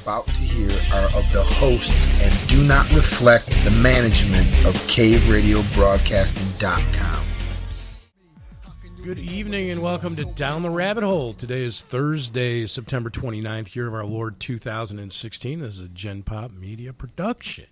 about to hear are of the hosts and do not reflect the management of CaveRadioBroadcasting.com. Good evening and welcome to Down the Rabbit Hole. Today is Thursday, September 29th, year of our Lord 2016. This is a Gen Pop Media production.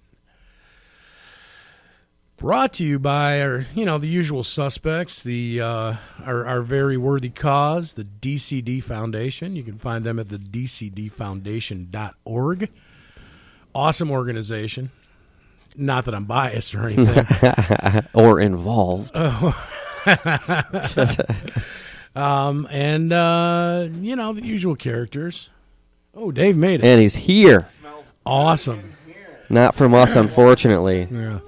Brought to you by the usual suspects, our very worthy cause, the DCD Foundation. You can find them at the dcdfoundation.org. Awesome organization. Not that I'm biased or anything. Or involved. The usual characters. Oh, Dave made it. And he's here. Awesome. Not from us, unfortunately. Yeah.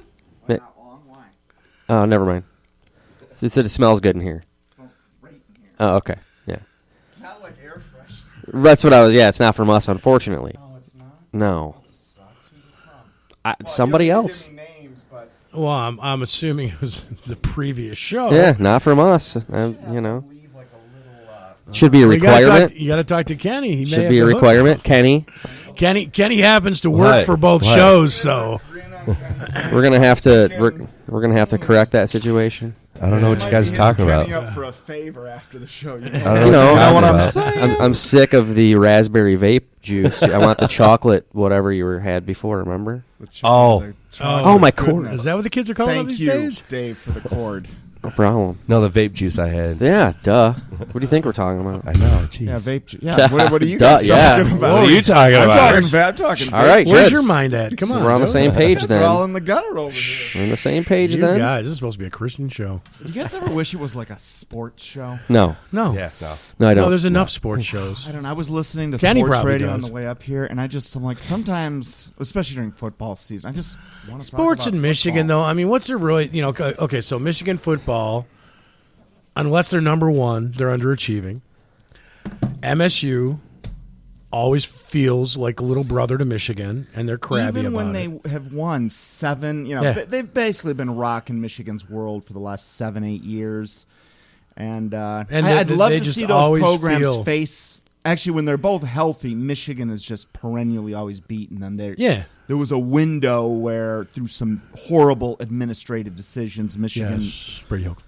Oh, never mind. It said it smells good in here. It smells great in here. Oh, okay. Yeah. Not like air freshener. That's what I was. Yeah, it's not from us, unfortunately. No, it's not. No. That sucks. Who's it from? Somebody you don't else. Give me names, but Well, I'm assuming it was the previous show. Yeah, not from us. leave like a little. Should be a requirement. You got to talk to Kenny. He may Should have be a the hook. requirement. Kenny, Kenny happens to work for both shows, so we're gonna have to correct that situation. I don't know what you guys are talking about. Up for a favor after the show. You I don't know what what you're I'm talking about. I'm sick of the raspberry vape juice. I want the chocolate, whatever you had before. Remember? Oh. Oh, my cord. is that what the kids are calling it Thank these you, days? Dave, for the cord. No problem. No, the vape juice I had. Yeah, duh. What do you think we're talking about? I know. Jeez. Yeah, vape. Yeah. What are you Duh, guys yeah. talking about? What are you talking I'm about? talking vape. I'm talking. All right, Where's good. your mind at? Come on. We're on the Joe. same page We're then. all in the gutter over here. We're on the same page You then. guys, this is supposed to be a Christian show. You guys ever wish it was like a sports show? No, No. Yeah, no. no, I No, don't. there's enough sports shows. I don't know. I was listening to Kenny sports probably radio does. on the way up here, and I'm like, sometimes, especially during football season, I just want to Sports in Michigan, though, I mean, what's there really, okay, so Michigan football, unless they're number one, they're underachieving. MSU always feels like a little brother to Michigan, and they're crabby Even when about it. they have won 7, Yeah. they've basically been rocking Michigan's world for the last 7-8 years. And I'd love they to just see those always programs feel- face. Actually, when they're both healthy, Michigan is just perennially always beating them. Yeah. There was a window where, through some horrible administrative decisions, Michigan. Yes, Brady Hoke.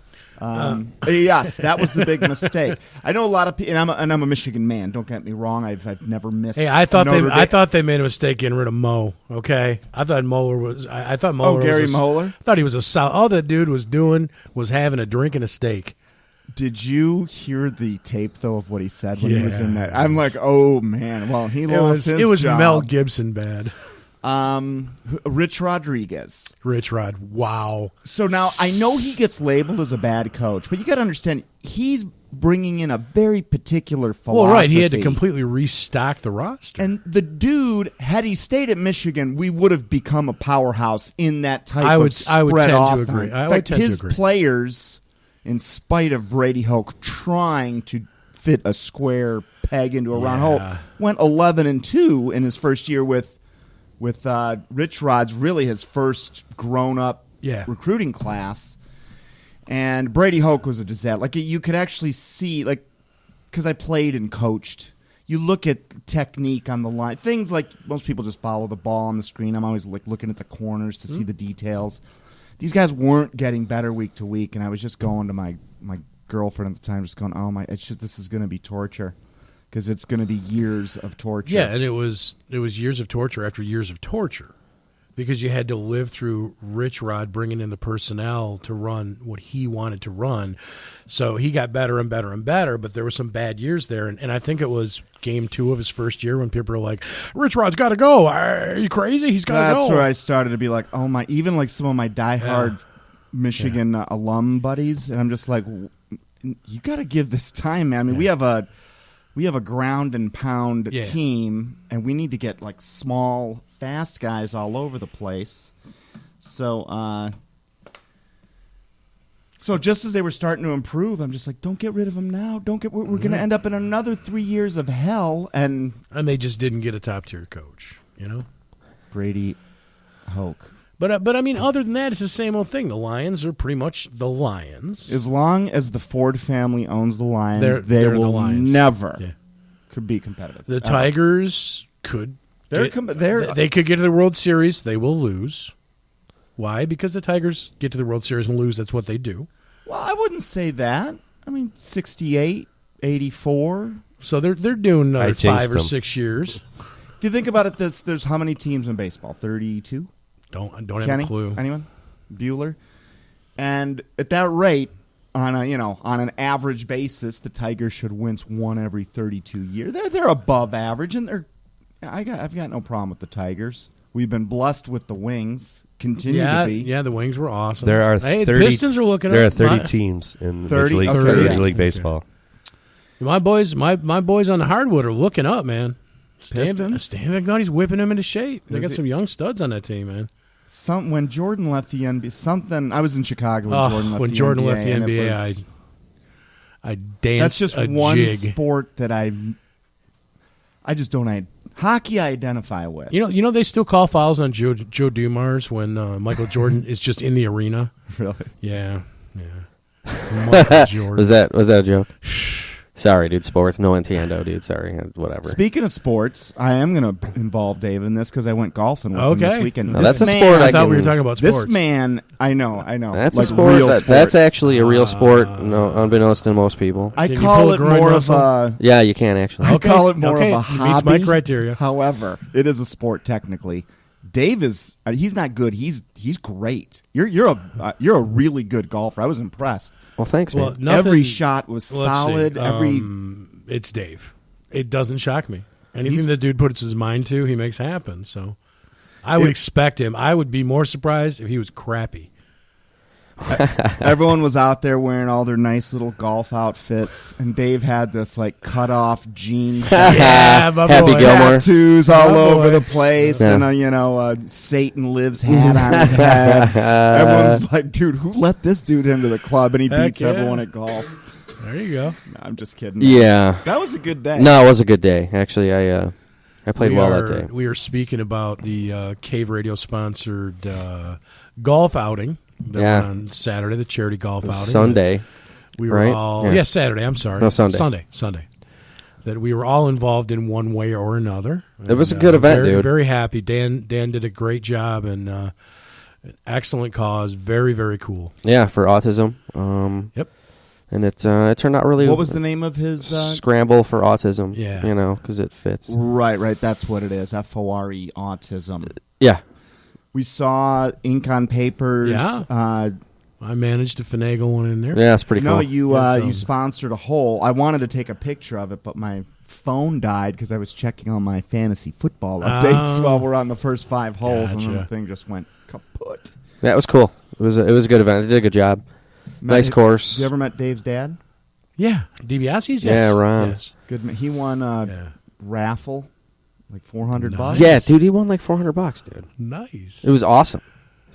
Yes, that was the big mistake. I know a lot of people, and I'm a Michigan man. Don't get me wrong. I've never missed. Hey, I thought Notre Dame. they made a mistake getting rid of Mo. Okay, I thought Moeller was. I thought Moeller. Gary was Moeller? I thought he was a solid. All that dude was doing was having a drink and a steak. Did you hear the tape though of what he said when he was in Yeah. that? I'm like, oh man. Well, he lost his It was job. Mel Gibson bad. Rich Rodriguez. Rich Rod. Wow. So now I know he gets labeled as a bad coach, but you got to understand he's bringing in a very particular philosophy. Well, right. He had to completely restock the roster. And the dude, had he stayed at Michigan, we would have become a powerhouse in that type of spread I would tend offense. to agree. I In would fact, tend to his agree. players, in spite of Brady Hoke trying to fit a square peg into a round hole, went 11-2 in his first year with Rich Rod's really his first grown-up recruiting class. And Brady Hoke was a disaster. Like, you could actually see, like, because I played and coached, you look at technique on the line. Things like most people just follow the ball on the screen. I'm always like looking at the corners to see the details. These guys weren't getting better week to week, and I was just going to my girlfriend at the time, just going, oh, this is going to be torture. Because it's going to be years of torture. Yeah, and it was years of torture after years of torture, because you had to live through Rich Rod bringing in the personnel to run what he wanted to run. So he got better and better and better, but there were some bad years there. And I think it was game 2 of his first year when people were like, Rich Rod's got to go. Are you crazy? He's got to go. That's where I started to be like, oh my, even like some of my diehard Michigan alum buddies. And I'm just like, you got to give this time, man. I mean, we have a ground and pound team, and we need to get like small, fast guys all over the place. So just as they were starting to improve, I'm just like, don't get rid of them now. We're going to end up in another 3 years of hell. And they just didn't get a top-tier coach, Brady Hoke. But I mean, other than that, it's the same old thing. The Lions are pretty much the Lions. As long as the Ford family owns the Lions, they they're will the Lions. never could be competitive. The Tigers could They could get to the World Series. They will lose. Why? Because the Tigers get to the World Series and lose. That's what they do. Well, I wouldn't say that. I mean, 68, 84. So they're doing another 5 or them. 6 years. If you think about it, there's how many teams in baseball? 32? Don't Kenny? have a clue. Anyone? Bueller? And at that rate, on an average basis, the Tigers should win one every 32 years. They're above average, and I've got no problem with the Tigers. We've been blessed with the Wings. Continue to be. Yeah, the Wings were awesome. There are the 30. Pistons are looking. There are up. 30 teams in 30? Major League Okay. Baseball. My boys on the hardwood are looking up, man. Pistons? Stan Van Gundy's whipping them into shape. They Is got he? some young studs on that team, man. When Jordan left the NBA, something. I was in Chicago when Jordan left the NBA. When Jordan left the and NBA, I danced. that's just a one jig. sport that I just don't. Hockey, I identify with. You know, they still call fouls on Joe Dumars when Michael Jordan is just in the arena. Really? Yeah. Michael Jordan. Was that a joke? Sorry, dude. Sports, no Nintendo, dude. Sorry, whatever. Speaking of sports, I am going to involve Dave in this because I went golfing with him this weekend. No, This that's a man- sport. I thought we were talking about sports. This man, I know. That's like a sport. real That's sports. actually a real sport, unbeknownst to most people. I Can you call pull a it groin more muscle? of a. Yeah, you can actually. I call it more okay. of a It hobby. meets my criteria. However, it is a sport technically. Dave is. He's not good. He's great. You're a really good golfer. I was impressed. Well, thanks, man. Well, nothing, Every shot was let's solid. see. It's Dave. It doesn't shock me. Anything the dude puts his mind to, he makes happen. So I would expect him. I would be more surprised if he was crappy. Everyone was out there wearing all their nice little golf outfits, and Dave had this like cut off jean Yeah, my Happy boy. Gilmore. tattoos all My over boy. the place, Yeah. and a Satan Lives hat on his head. Everyone's like, "Dude, who let this dude into the club?" And he Heck beats yeah. everyone at golf. There you go. No, I'm just kidding. Yeah. That was a good day. No, it was a good day. Actually, I played well that day. We are speaking about the Cave Radio sponsored golf outing that Yeah. went on Saturday, the charity golf outing. Sunday. We were right? all Yeah. Saturday. I'm sorry, No, Sunday. Sunday. That we were all involved in one way or another. It was a good event, very, dude. Very happy. Dan did a great job and an excellent cause. Very, very cool. Yeah, for autism. Yep. And it turned out really. What was the name of his? Scramble for autism. Yeah. Because it fits. Right. That's what it is. FORE, autism. Yeah. We saw ink on papers. Yeah. I managed to finagle one in there. Yeah, it's pretty cool. No, you Yeah, so- you sponsored a hole. I wanted to take a picture of it, but my phone died because I was checking on my fantasy football updates Oh. while we're on the first 5 holes, and then Gotcha. the thing just went kaput. Yeah, it was cool. It was a good event. They did a good job. Nice course. You ever met Dave's dad? Yeah. DiBiase's? Yes. Yeah, Ron. Yes. Good. He won a Yeah. raffle, like $400 Nice. bucks. Yeah, dude, he won like $400, dude. Nice. It was awesome.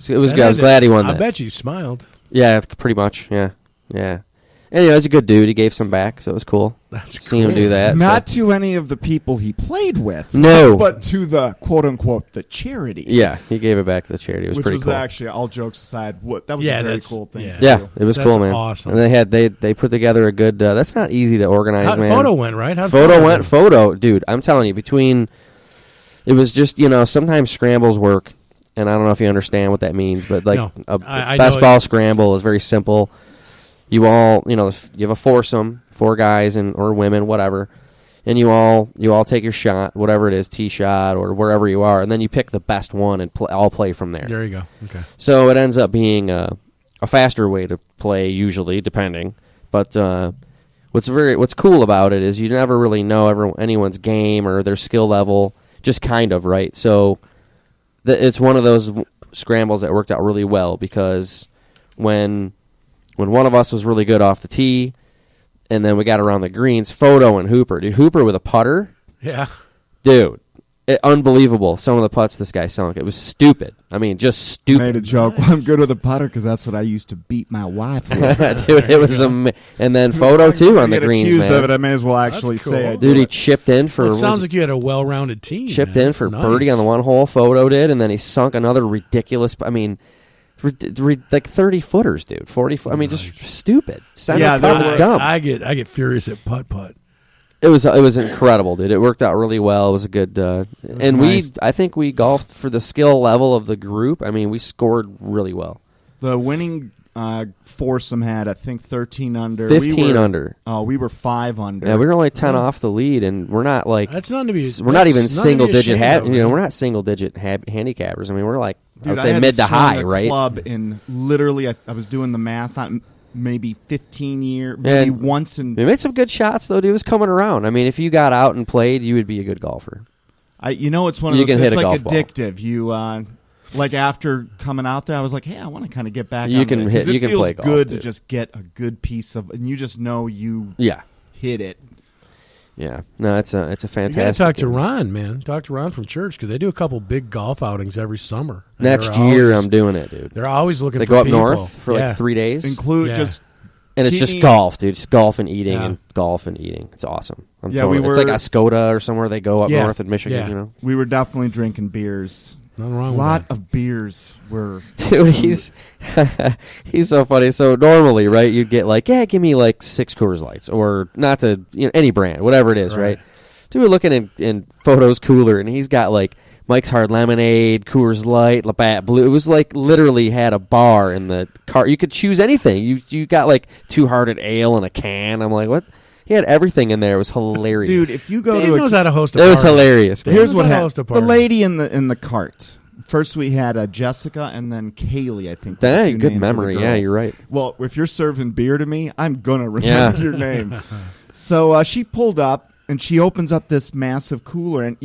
It was And good. I was glad he won I that. bet you smiled. Yeah, pretty much. Yeah. Anyway, he was a good dude. He gave some back, so it was cool. That's See him do that. Not to any of the people he played with. No. But to the quote unquote the charity. Yeah, he gave it back to the charity. It was Which pretty was cool. actually, all jokes aside, that was Yeah, a very that's- cool thing. yeah. to Yeah, do. it was That's cool, man. awesome. And they put together a good. That's not easy to organize, How man. photo went, right? How'd Photo, dude. I'm telling you, it was just sometimes scrambles work, and I don't know if you understand what that means, but like No, a I best know ball scramble is very simple. You all, you have a foursome, 4 guys or women, whatever, and you all take your shot, whatever it is, tee shot or wherever you are, and then you pick the best one and all play from there. There you go. Okay. So it ends up being a faster way to play, usually, depending. But what's cool about it is you never really know anyone's game or their skill level, just kind of, right? So it's one of those scrambles that worked out really well because when one of us was really good off the tee, and then we got around the greens, Photo and Hooper. Dude, Hooper with a putter, Yeah. dude, unbelievable. Some of the putts this guy sunk. It was stupid. I mean, just I stupid. made a joke. Well, I'm good with a putter because that's what I used to beat my wife with. Dude, it was and then Photo too on the Get greens, accused man. of it, I may as well actually That's say cool. I Dude, did he it. chipped in for Well, it sounds like you had a well-rounded team. chipped man. in for Nice. birdie on the one hole. Photo did, and then he sunk another ridiculous. I mean, like 30 footers, dude. 40. I mean, just stupid. Center Yeah, putt was dumb. I get furious at putt. It was incredible, dude. It worked out really well. It was a good, and nice. I think we golfed for the skill level of the group. I mean, we scored really well. The winning foursome had, I think, 13 under. 15 under. Oh, we were 5 under. Yeah, we were only 10 off the lead, and we're not like That's not to be. we're not even that's single to be digit. ashamed of, man. We're not single digit handicappers. I mean, we're like I Dude, would say had mid to swing high, a right? Club in literally, I was doing the math on maybe 15 years, maybe And once in. We made some good shots though, dude. It was coming around. I mean, if you got out and played, you would be a good golfer. It's one of You those. can hit It's a like golf ball. addictive. You like after coming out there, I was like, hey, I want to kind of get back. You on can it, hit- 'cause it you can feels play golf, good to dude. just get a good piece of, and you just know you Yeah, hit it. yeah. No, it's a You got to fantastic. talk to Ron, man. Talk to Ron from church because they do a couple big golf outings every summer. And Next they're year, always- I'm doing it, dude. They're always looking. They for go up people. north for Yeah. like 3 days, Include Yeah. just and it's keep just me- golf, dude. Just golf and eating, Yeah. and golf and eating. It's awesome. I'm Yeah, telling we you. It's like were- Oscoda or somewhere they go up Yeah. north in Michigan. Yeah. You know, we were definitely drinking beers. Nothing A wrong with lot that. of beers were. dude, he's he's so funny. So normally, right, you'd get like, yeah, give me like 6 Coors Lights, or not to any brand, whatever it is, right? Dude, we're looking in photos cooler, and he's got like Mike's Hard Lemonade, Coors Light, Labatt Blue. It was like literally had a bar in the car. You could choose anything. You got like Two Hearted Ale in a can. I'm like, what? He had everything in there. It was hilarious. Dude, if you go Dave to knows a, how to host a it party. was hilarious. Man. here's knows what how to happened. host a The party. lady in the cart. First, we had Jessica, and then Kaylee. I think. were the Hey, two good names of the memory. Yeah, girls. you're right. Well, if you're serving beer to me, I'm gonna remember Yeah. your name. So she pulled up, and she opens up this massive cooler, and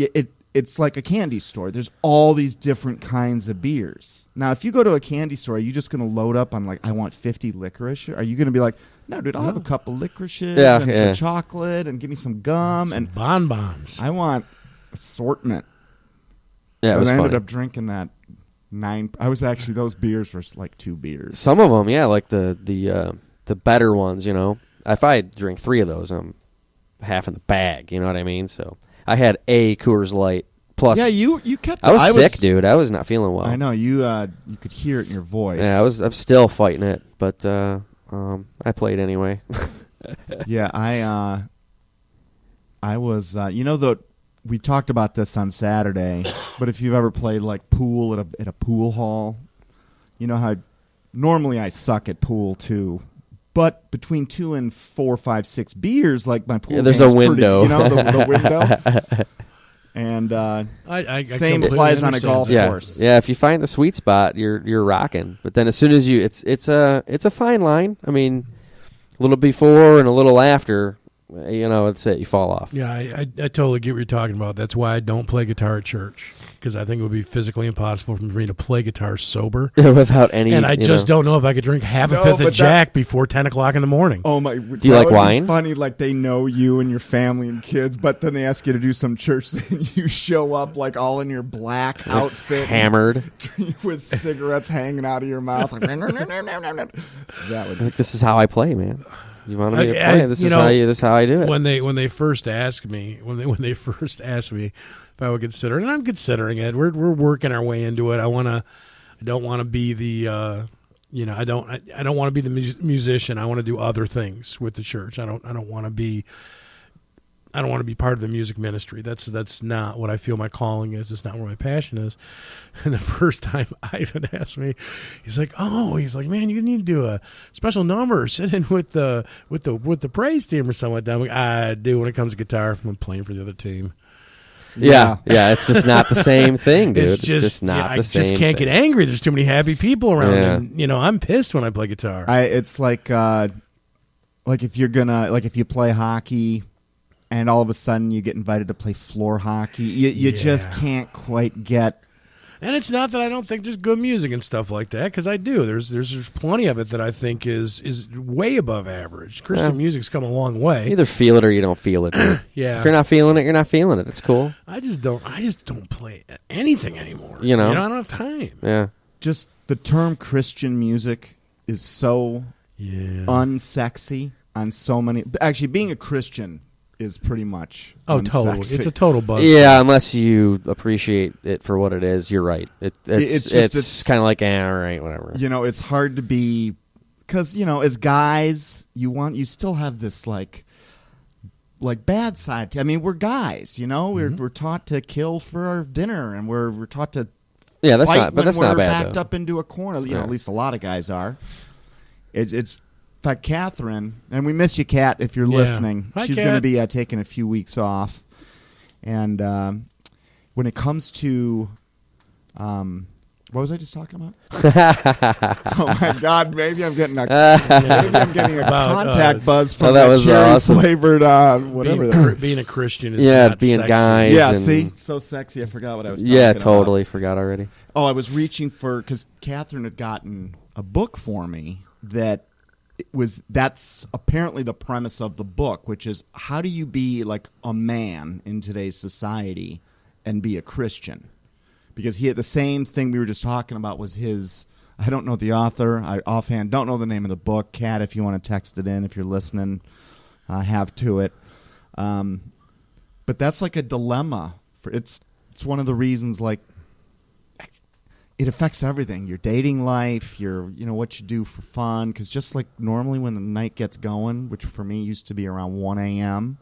it's like a candy store. There's all these different kinds of beers. Now, if you go to a candy store, are you just going to load up on like, I want 50 licorice? Are you going to be like, no, dude, I'll have a couple licorices Yeah, and yeah. some chocolate and give me some gum, Some and bonbons. I want assortment. Yeah, it But was I ended funny. up drinking that 9. I was actually, those beers were like 2 beers. Some of them, yeah, like the better ones. You know, if I drink 3 of those, I'm half in the bag. You know what I mean? So I had a Coors Light plus. Yeah, you kept. I was sick, dude. I was not feeling well. I know you could hear it in your voice. Yeah, I'm still fighting it, but I played anyway. Yeah, I was. We talked about this on Saturday, but if you've ever played like pool at a pool hall, you know how normally I suck at pool too. But between 2 and 4, 5, 6 beers, like my pool, Yeah, there's game's a window. Pretty, the window. And I same completely applies on a understand golf that. yeah, course. yeah. If you find the sweet spot, you're rocking. But then as soon as it's a fine line. I mean, a little before and a little after, it's it. You fall off. Yeah, I totally get what you're talking about. That's why I don't play guitar at church, because I think it would be physically impossible for me to play guitar sober. Without any. And I just don't know if I could drink half a No, fifth but of Jack before 10 o'clock in the morning. Oh my! Do you like wine? Funny, like they know you and your family and kids, but then they ask you to do some church thing. You show up like all in your black outfit, hammered. with cigarettes hanging out of your mouth. Like, that would be Like, this is how I play, man. You want me to I- play? This you is know, this is how I do it. When they first asked me when they first asked me if I would consider it, and I'm considering it. We're working our way into it. I don't want to be the I don't want to be the musician. I want to do other things with the church. I don't want to be part of the music ministry. That's not what I feel my calling is. It's not where my passion is. And the first time Ivan asked me, he's like, man, you need to do a special number, sit in with the praise team or something like that. I'm like, I do when it comes to guitar. I'm playing for the other team. yeah, it's just not the same thing, dude. It's just not the same. I just can't thing. get angry. There's too many happy people around, Yeah. and I'm pissed when I play guitar. It's like if you're gonna if you play hockey, and all of a sudden you get invited to play floor hockey, you just Yeah. can't quite get. And it's not that I don't think there's good music and stuff like that, because I do. There's plenty of it that I think is way above average. Christian music's come a long You way. either feel it or you don't feel it, dude. Yeah. If you're not feeling it, you're not feeling it. It's cool. I just don't play anything anymore. You know? I don't have time. Yeah. Just the term Christian music is so Yeah. unsexy on so many. Actually, being a Christian is pretty much Totally. unsexy. It's a total buzz. Yeah, unless you appreciate it for what it is, you're right. It's It's kind of like, all right, whatever. It's hard to be, because as guys, you still have this like like bad side. I mean, we're guys, you know. We're taught to kill for our dinner, and we're taught to that's fight not. But when that's we're not bad. backed Though. up into a corner. You know, Yeah. at least a lot of guys are. It's in fact, Catherine, and we miss you, Kat, if you're listening. Hi, She's Kat. going to be taking a few weeks off, and when it comes to what was I just talking about? Oh my God! Maybe I'm getting a contact buzz from that was cherry awesome. flavored whatever. Being a Christian is Yeah, not being sexy. guys. Yeah, and- see, so sexy. I forgot what I was talking Yeah, about. totally forgot already. Oh, I was reaching for because Catherine had gotten a book for me that's apparently the premise of the book, which is how do you be like a man in today's society and be a Christian? Because he had the same thing we were just talking about was his. I don't know the author. I offhand don't know the name of the book. Kat, if you want to text it in, if you're listening, have to it. But that's like a dilemma. It's one of the reasons like it affects everything. Your dating life, what you do for fun. Because just like normally when the night gets going, which for me used to be around 1 a.m.,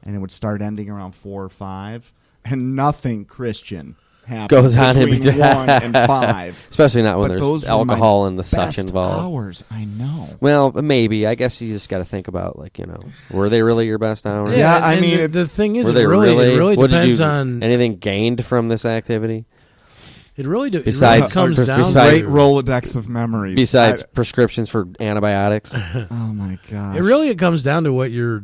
and it would start ending around 4 or 5, and nothing Christian happens Goes on in between between. 1 and 5. Especially not when But there's those were alcohol my and the such best involved. hours, I know. Well, maybe. I guess you just got to think about, were they really your best hours? Yeah, and I mean, the thing is, Were it they really what depends did you, on. anything gained from this activity It really besides- comes down besides- to Great Rolodex of memories. besides prescriptions for antibiotics? Oh my gosh. it comes down to what your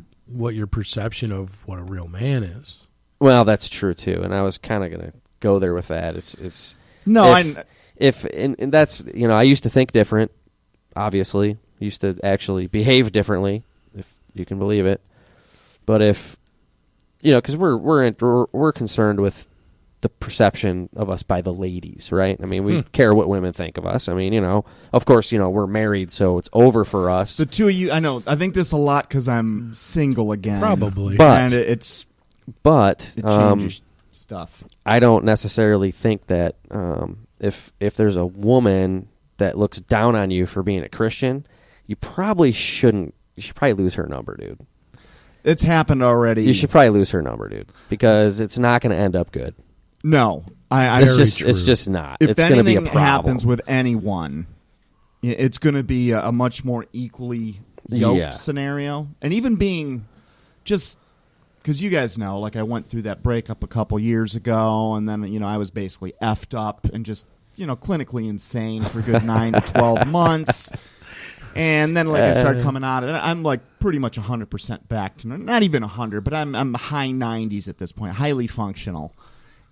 perception of what a real man is. Well, that's true too, and I was kind of going to go there with that. It's No, and that's I used to think different. Obviously, used to actually behave differently, if you can believe it. But if because we're concerned with the perception of us by the ladies, right? I mean, we care what women think of us. I mean, of course, we're married, so it's over for us. the two of you, I know. I think this a lot because I'm single again. Probably. But- and it But changes stuff. I don't necessarily think that if there's a woman that looks down on you for being a Christian, you probably shouldn't. You should probably lose her number, dude. It's happened already. You should probably lose her number, dude, because it's not going to end up good. No, I It's Very just true. not. if It's going to be a anything problem. happens with anyone, it's going to be a much more equally yoked Yeah. scenario. And even being just because you guys know, like I went through that breakup a couple years ago, and then I was basically effed up and just clinically insane for a good 9 to 12 months. And then I started coming out, and I'm like pretty much 100% back to not even 100, but I'm high 90s at this point, highly functional.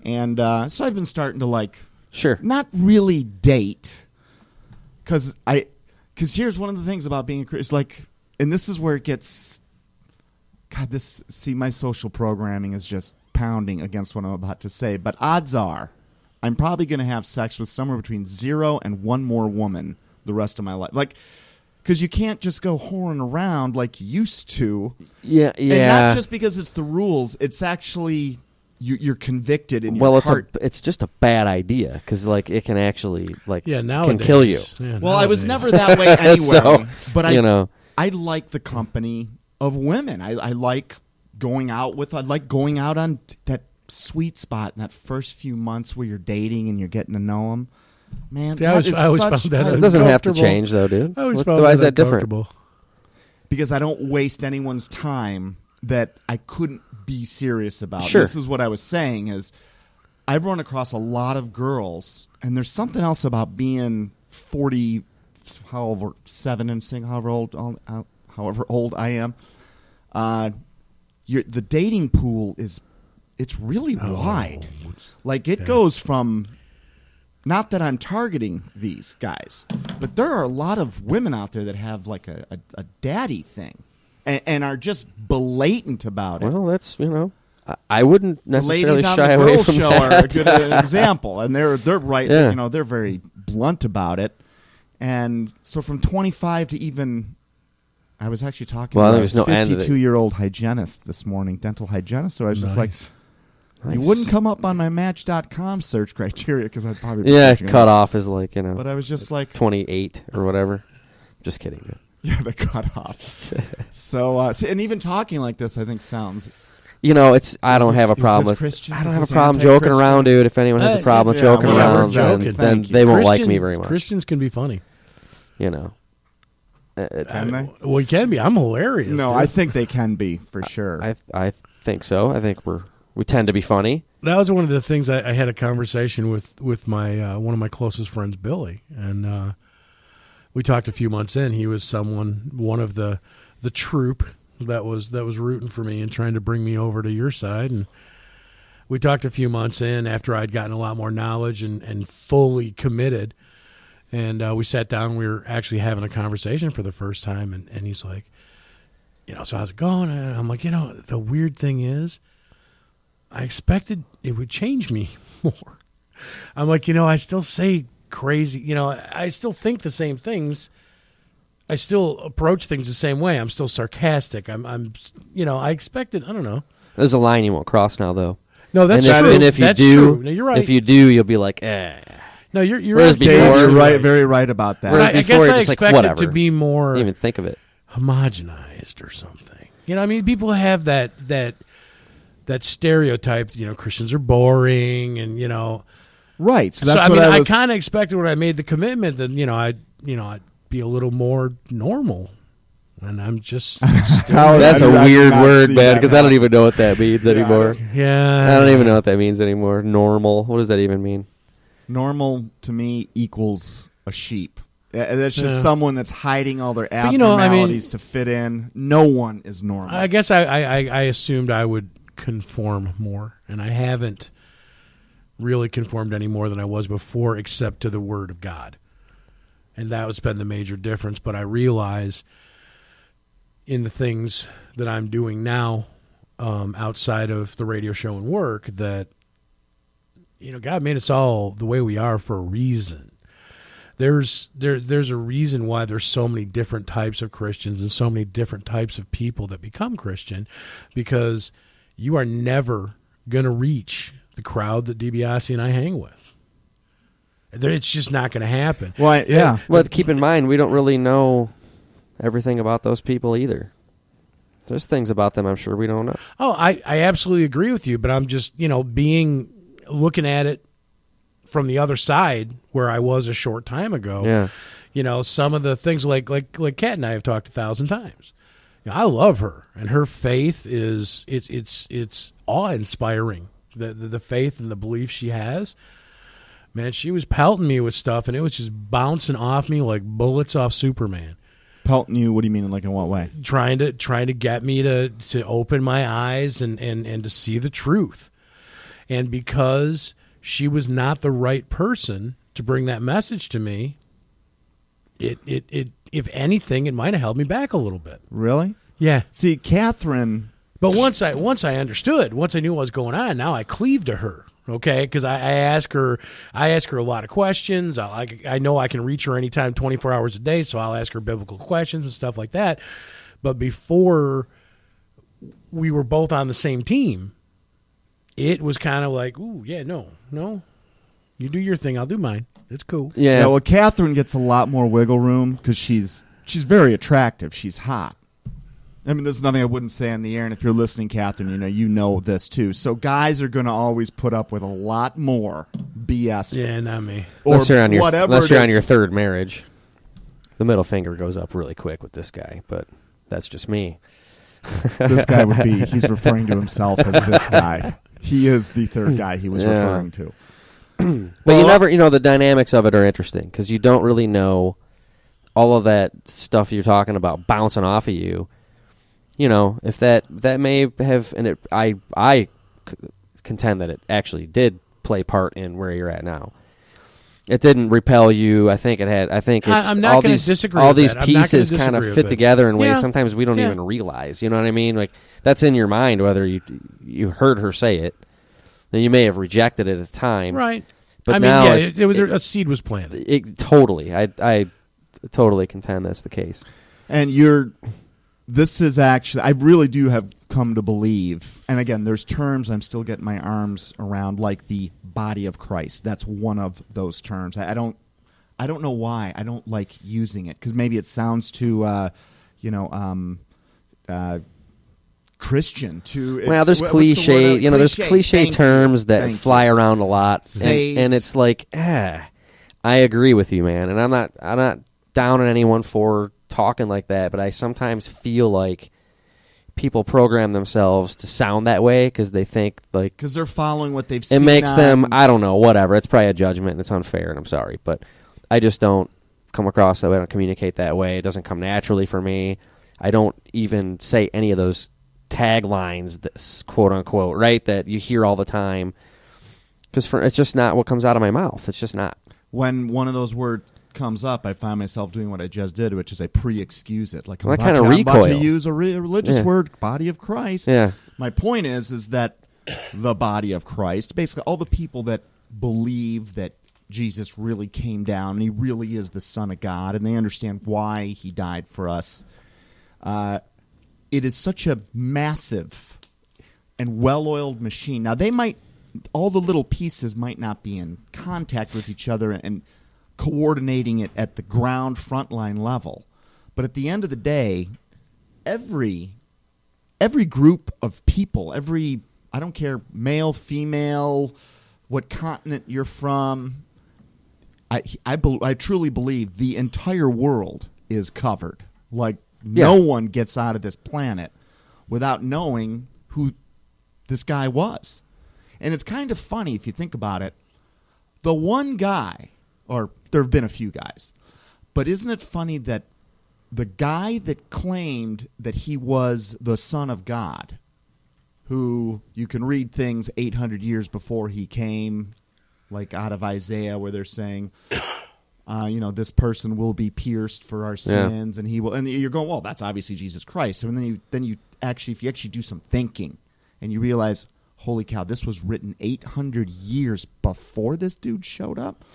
And so I've been starting to Sure. not really date, because here's one of the things about being a Christian, and this is where it gets, God, my social programming is just pounding against what I'm about to say, but odds are I'm probably going to have sex with somewhere between 0 and 1 more woman the rest of my life. Because you can't just go whoring around like you used to. Yeah. And not just because it's the rules, it's actually you're convicted in your heart. It's just a bad idea because it can actually Yeah, can nowadays. kill you. Yeah, Well, I was nowadays. never that way anyway. So, but I like the company of women. I like going out on that sweet spot in that first few months where you're dating and you're getting to know them. Man, See, I always found that It doesn't have to uncomfortable. change though, dude. I always found Why is that different? uncomfortable. because I don't waste anyone's time that I couldn't be serious about. Sure. This is what I was saying is I've run across a lot of girls, and there's something else about being 40, however, 7 and single, however old I am. The dating pool it's really wide. It goes from, not that I'm targeting these guys, but there are a lot of women out there that have a daddy thing and are just blatant about it. Well, that's I wouldn't The necessarily ladies on shy the away girl from show that. are a good example, and they're right. Yeah. They're very blunt about it. And so from 25 to even, I was actually talking Well, to there's a no end to it. 52-year-old hygienist this morning, dental hygienist. So I was just like, Nice. you wouldn't come up on my Match.com search criteria because I'd probably be Yeah, searching cut it. off is But I was just like, 28 or whatever. Just kidding. Dude. Yeah, the cutoff. So, and even talking like this, I think sounds. It's. I don't have a problem with. Christian? I don't Is have a this problem joking anti-Christian? around, dude. If anyone has a problem with yeah, joking whatever, around, joking. then Thank they you. won't like me very much. Christians can be funny. Can they? Well, you can be. I'm hilarious. No, dude. I think they can be for sure. I think so. I think we tend to be funny. That was one of the things I had a conversation with my one of my closest friends, Billy, and we talked a few months in. He was one of the troop that was rooting for me and trying to bring me over to your side. And we talked a few months in after I'd gotten a lot more knowledge and fully committed. And we sat down. We were actually having a conversation for the first time. And he's like, so how's it going? And I'm like, the weird thing is, I expected it would change me more. I'm like, I still say crazy, I still think the same things. I still approach things the same way. I'm still sarcastic. I'm I expected, I don't know. There's a line you won't cross now, though. No, that's and true. And if you that's do, true. No, you're right. If you do, you'll be like, eh. No, you're Whereas right. before- You're You're right, very right about that. Whereas I before, guess you're I just like, expect it whatever. to be more Didn't even think of it. homogenized or something. People have that stereotype. Christians are boring, and Right. So So that's I what mean, I I was. kind of expected when I made the commitment that I'd be a little more normal, and I'm just still, That's I a did weird not word, see man, that because I don't happen. even know what that means anymore. yeah. I don't even know what that means anymore. Normal. What does that even mean? Normal to me equals a sheep. That's just Yeah. someone that's hiding all their But, I mean- abnormalities to fit in. No one is normal. I guess I assumed I would conform more, and I haven't really conformed any more than I was before, except to the Word of God, and that has been the major difference. But I realize in the things that I'm doing now, outside of the radio show and work, that God made us all the way we are for a reason. There's a reason why there's so many different types of Christians and so many different types of people that become Christian, because you are never going to reach the crowd that DiBiase and I hang with. It's just not going to happen. Well, yeah. But keep in mind, we don't really know everything about those people either. There's things about them I'm sure we don't know. Oh, I absolutely agree with you, but I'm just, looking at it from the other side where I was a short time ago. Yeah. Some of the things like Cat and I have talked 1,000 times. I love her, and her faith is it's awe-inspiring. The faith and the belief she has. Man, she was pelting me with stuff, and it was just bouncing off me like bullets off Superman. Pelting you? What do you mean? Like in what way? Trying to get me to open my eyes and to see the truth. And because she was not the right person to bring that message to me, it if anything, it might have held me back a little bit. Really? Yeah. See, Catherine. But once I understood, once I knew what was going on, now I cleave to her. Okay, because I ask her a lot of questions. I know I can reach her anytime, 24 hours a day, so I'll ask her biblical questions and stuff like that. But before we were both on the same team, it was kind of like, ooh, yeah, no, you do your thing, I'll do mine. It's cool. Yeah. Well, Catherine gets a lot more wiggle room because she's very attractive. She's hot. I mean, there's nothing I wouldn't say on the air, and if you're listening, Catherine, you know this too. So guys are going to always put up with a lot more BS. Yeah, not me. Or unless you're on your whatever unless it you're on is. your third marriage, the middle finger goes up really quick with this guy. But that's just me. This guy would be. He's referring to himself as this guy. He is the third guy he was referring to. But you never, the dynamics of it are interesting because you don't really know all of that stuff you're talking about bouncing off of you. If that may have, and I contend that it actually did play part in where you're at now. It didn't repel you. I think it had. I think it's I'm not all gonna these disagree all with these that. I'm not gonna pieces kind of disagree with fit it. together in ways Yeah. sometimes we don't Yeah. even realize. You know what I mean? Like that's in your mind whether you heard her say it. Now you may have rejected it at the time, Right. But I mean, now yeah, it's- a seed was planted. Totally. I totally contend that's the case. And this is actually, I really do have come to believe, and again, there's terms I'm still getting my arms around, like the body of Christ. That's one of those terms. I I don't know why I don't like using it, because maybe it sounds too Christian. Well, there's cliche, there's cliche terms that fly around a lot, and it's like, I agree with you, man, and I'm not down on anyone for talking like that, but I sometimes feel like people program themselves to sound that way because they think like because they're following what they've seen. It makes them, I don't know, whatever. It's probably a judgment, and it's unfair, and I'm sorry, but I just don't come across that way. I don't communicate that way. It doesn't come naturally for me. I don't even say any of those taglines, quote unquote, right, that you hear all the time, because it's just not what comes out of my mouth. It's just not. When one of those words comes up, I find myself doing what I just did, which is I pre-excuse it. Like, I'm about to use a religious word, body of Christ. Yeah. My point is that the body of Christ, basically all the people that believe that Jesus really came down and he really is the Son of God, and they understand why he died for us. It is such a massive and well-oiled machine. Now, all the little pieces might not be in contact with each other and coordinating it at the ground frontline level. But at the end of the day, every group of people, I don't care, male, female, what continent you're from, I truly believe the entire world is covered. Like, no one gets out of this planet without knowing who this guy was. And it's kind of funny if you think about it. The one guy, or there have been a few guys, but isn't it funny that the guy that claimed that he was the Son of God, who you can read things 800 years before he came, like out of Isaiah, where they're saying, this person will be pierced for our sins, and he will. And you're going, well, that's obviously Jesus Christ. And then you actually, if you actually do some thinking, and you realize, holy cow, this was written 800 years before this dude showed up.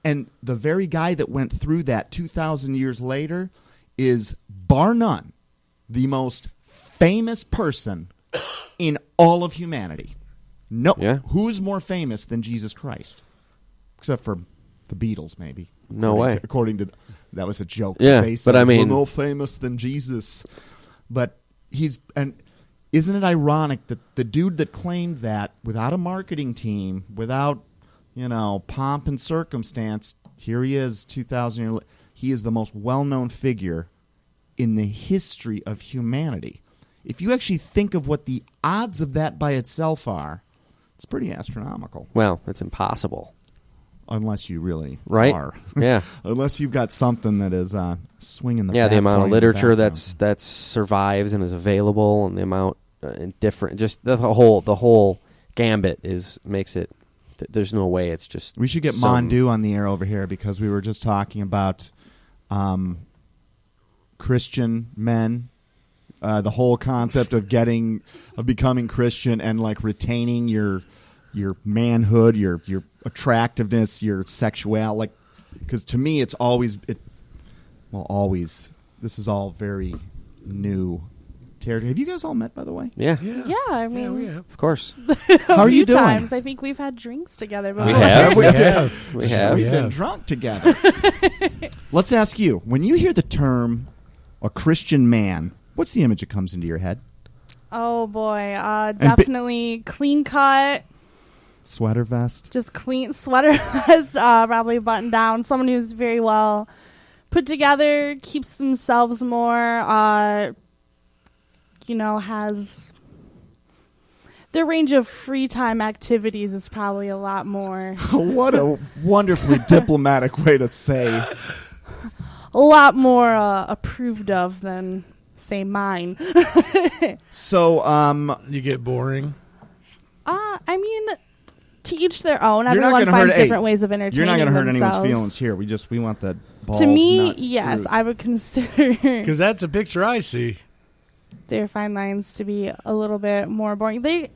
And the very guy that went through that 2,000 years later is, bar none, the most famous person in all of humanity. No, who's more famous than Jesus Christ? Except for the Beatles, maybe. No way. According to that was a joke. Yeah, they said, but I mean, we're more famous than Jesus. But isn't it ironic that the dude that claimed that without a marketing team, without pomp and circumstance, here he is 2,000 years later. He is the most well-known figure in the history of humanity. If you actually think of what the odds of that by itself are, it's pretty astronomical. Well, it's impossible. Unless you really are. Yeah. Unless you've got something that is swinging the the amount of literature that survives and is available, and the amount just the whole gambit makes it. There's no way. It's just. We should get Mondeaux on the air over here, because we were just talking about Christian men, the whole concept of becoming Christian and like retaining your manhood, your attractiveness, your sexuality. Like, because to me, it's always. This is all very new territory. Have you guys all met, by the way? Yeah. I mean, we have. Of course. How are you doing? Times. I think we've had drinks together before. We have. We have. We've been drunk together. Let's ask you: when you hear the term "a Christian man," what's the image that comes into your head? Oh boy, definitely clean cut. Sweater vest. Just clean sweater vest, probably buttoned down. Someone who's very well put together, keeps themselves more, has their range of free time activities is probably a lot more. What a wonderfully diplomatic way to say. A lot more approved of than, say, mine. So, you get boring? I mean, to each their own. Everyone finds different ways of entertaining You're not going to hurt themselves. anyone's feelings here. We want the balls. To me, nuts, yes, screwed. I would consider. Because that's a picture I see. Their fine lines to be a little bit more boring.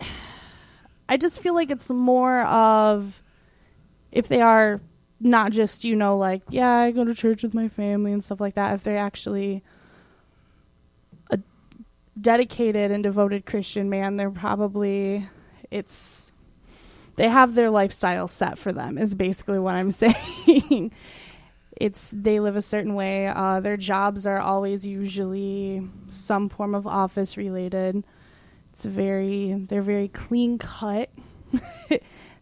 I just feel like it's more of, if they are not just, I go to church with my family and stuff like that. If they're actually a dedicated and devoted Christian man, they're probably, they have their lifestyle set for them, is basically what I'm saying. they live a certain way. Their jobs are always usually some form of office related. They're very clean cut.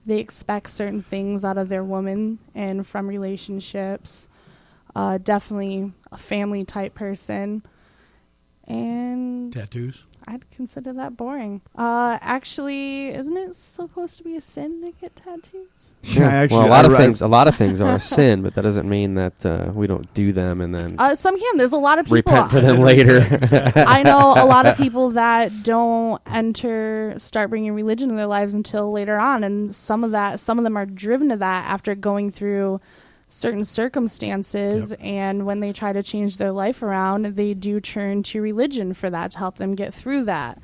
They expect certain things out of their woman and from relationships. Definitely a family type person. And tattoos. I'd consider that boring. Actually, isn't it supposed to be a sin to get tattoos? Yeah, well, a lot of things are a sin, but that doesn't mean that we don't do them and then Some can. There's a lot of people. repent for them later. I know a lot of people that don't start bringing religion in their lives until later on, and some of them are driven to that after going through certain circumstances. Yep. And when they try to change their life around, they do turn to religion for that to help them get through that.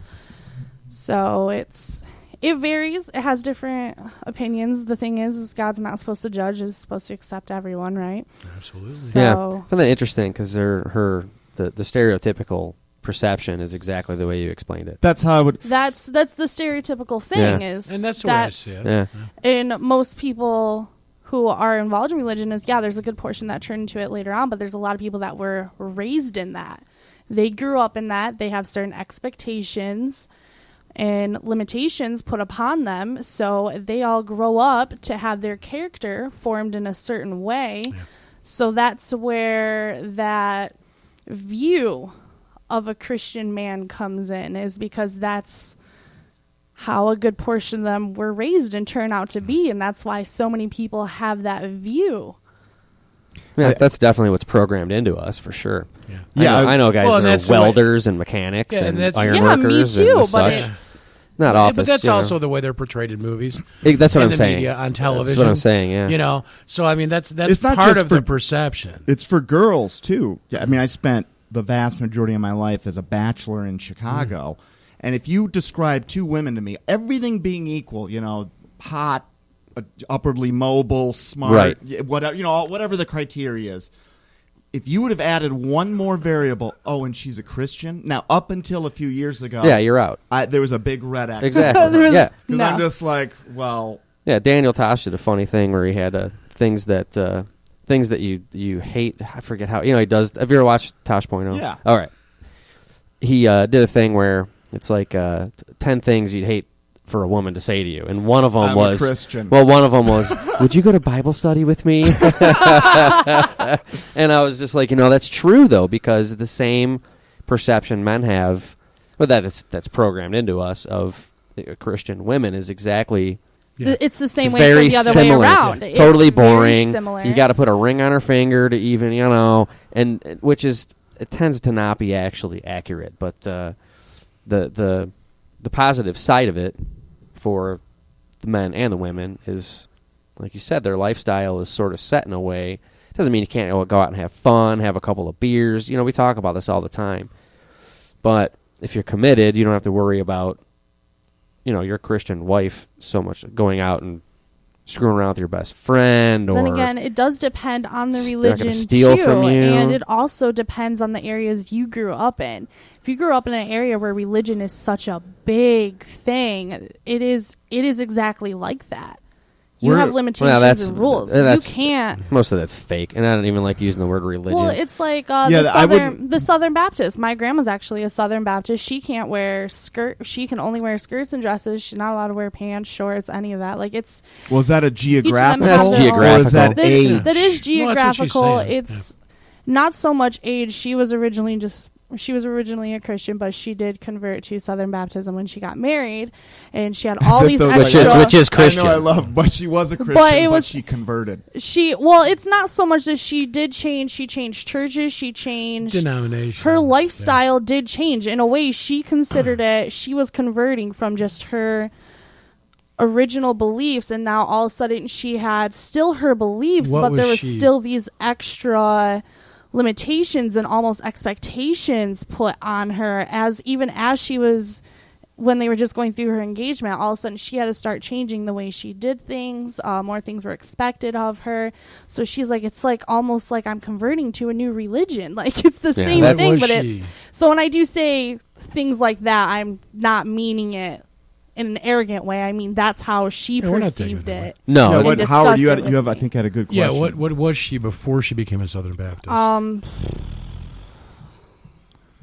So it varies. It has different opinions. The thing is God's not supposed to judge. He's supposed to accept everyone, right? Absolutely. So, yeah, I find that interesting because the stereotypical perception is exactly the way you explained it. That's how I would. That's the stereotypical thing is, and that's the way I see it. Yeah. And most people who are involved in religion there's a good portion that turned into it later on, but there's a lot of people that were raised in that. They grew up in that. They have certain expectations and limitations put upon them, so they all grow up to have their character formed in a certain way. Yeah. So that's where that view of a Christian man comes in, is because that's how a good portion of them were raised and turn out to be, and that's why so many people have that view. Yeah, that's definitely what's programmed into us for sure. Yeah, I know guys that are welders and mechanics and iron workers. Me too, and but such. it's not office. But that's also the way they're portrayed in movies. That's what I'm saying. Media, on television. That's what I'm saying. Yeah. So I mean that's It's not part just of the perception. It's for girls too. Yeah, I mean, I spent the vast majority of my life as a bachelor in Chicago. And if you describe two women to me, everything being equal, hot, upwardly mobile, smart, right, whatever the criteria is, if you would have added one more variable, and she's a Christian. Now, up until a few years ago, you're out. There was a big red X. Exactly. Because I'm just like, well, yeah. Daniel Tosh did a funny thing where he had things that you hate. I forget how. He does. Have you ever watched Tosh Point? Yeah. All right. He did a thing where it's like 10 things you'd hate for a woman to say to you, and one of them was a Christian. Well, one of them was, would you go to Bible study with me? And I was just like, that's true though, because the same perception men have, that's programmed into us of Christian women is exactly. Yeah. It's the same way for the other way around. Yeah. Totally boring. You got to put a ring on her finger to even, and which is, it tends to not be actually accurate, but the positive side of it for the men and the women is, like you said, their lifestyle is sort of set in a way. It doesn't mean you can't go out and have fun, have a couple of beers. We talk about this all the time. But if you're committed, you don't have to worry about, your Christian wife so much going out and screwing around with your best friend. Or then again, it does depend on the religion steal too, from you. And it also depends on the areas you grew up in. If you grew up in an area where religion is such a big thing, it is exactly like that. You have limitations and rules. You can't. Most of that's fake, and I don't even like using the word religion. Well, it's like the Southern Baptist. My grandma's actually a Southern Baptist. She can't wear She can only wear skirts and dresses. She's not allowed to wear pants, shorts, any of that. Like it's. Well, is that a geographical? That's geographical. Or is that age? That is geographical. Well, it's not so much age. She was originally a Christian, but she did convert to Southern Baptism when she got married, and she had all these extra. Which is Christian. I know, I love, but she was a Christian, but she converted. It's not so much that she did change. She changed churches. She changed denomination. Her lifestyle did change in a way. She considered it. She was converting from just her original beliefs, and now all of a sudden she had still her beliefs, but there was still these extra limitations and almost expectations put on her as she was, when they were just going through her engagement, all of a sudden she had to start changing the way she did things. More things were expected of her. So she's like, it's like almost like I'm converting to a new religion. Like it's the same thing, but it's, so when I do say things like that, I'm not meaning it in an arrogant way. I mean, that's how she we're not taking perceived it that way. it. No, Yeah, and but discussed Howard, you it had, with you have, I me. think, had a good Yeah, question. what was she before she became a Southern Baptist?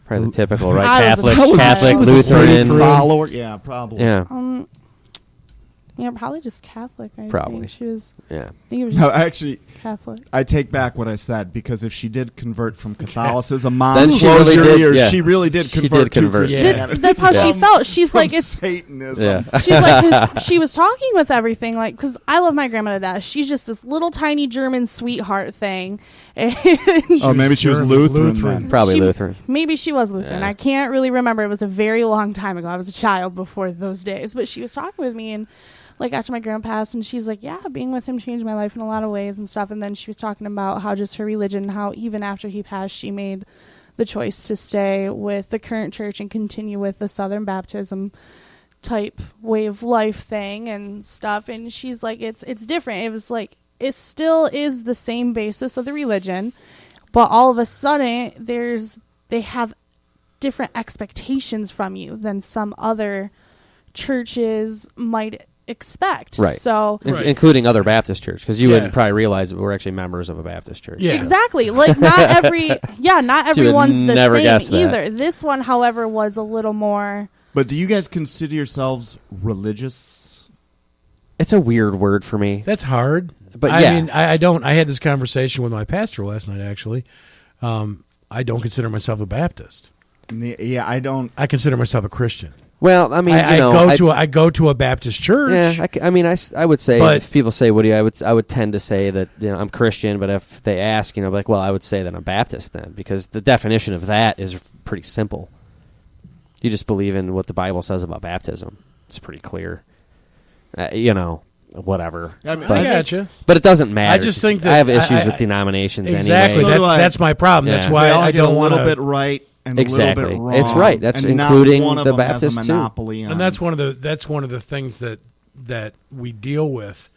probably the typical, right? I was a Catholic, child. Catholic, She was a Lutheran. Satan's follower? Yeah, probably. Yeah, Yeah, probably just Catholic. I Probably. think she was. yeah. I think it was No, just actually, Catholic. I take back what I said, because if she did convert from Catholicism, Mom, Then she close really your did, ears. yeah. She really did She convert did convert. to Yeah. Christianity. That's how she From- felt. She's from like, it's. Satanism. Yeah. She's like, 'cause she was talking with everything, like, because I love my grandma to death. She's just this little tiny German sweetheart thing. And Oh, maybe she was German, Lutheran. Lutheran. Then. Probably She- Lutheran. maybe she was Lutheran. Yeah. I can't really remember. It was a very long time ago. I was a child before those days. But she was talking with me, and like after my grandpa passed, and she's like, yeah, being with him changed my life in a lot of ways and stuff. And then she was talking about how just her religion, how even after he passed, she made the choice to stay with the current church and continue with the Southern Baptism type way of life thing and stuff. And she's like, it's different. It was like, it still is the same basis of the religion, but all of a sudden they have different expectations from you than some other churches might expect. Right. So Right. Including other Baptist church, because you Yeah. wouldn't probably realize that we're actually members of a Baptist church. Yeah. exactly. Like not not You would everyone's the never same guess that. either. This one, however, was a little more. But do you guys consider yourselves religious? It's a weird word for me. That's hard. But I yeah. mean, I don't. I had this conversation with my pastor last night. Actually, I don't consider myself a Baptist. Yeah, I don't. I consider myself a Christian. Well, I mean, I go to a Baptist church. Yeah, I mean, I would say But- if people say, "What do you?" I would tend to say that I'm Christian. But if they ask, like, well, I would say that I'm Baptist then, because the definition of that is pretty simple. You just believe in what the Bible says about baptism. It's pretty clear. Whatever. I mean, I I gotcha. But it doesn't matter. I just think that I have issues I- with denominations Exactly. anyway. So do I. That's my problem. Yeah. That's why they all I get a don't little want bit right and Exactly. a little bit wrong. It's right. That's and including not one of the them has Baptists, a too. monopoly on. And that's one of the things that we deal with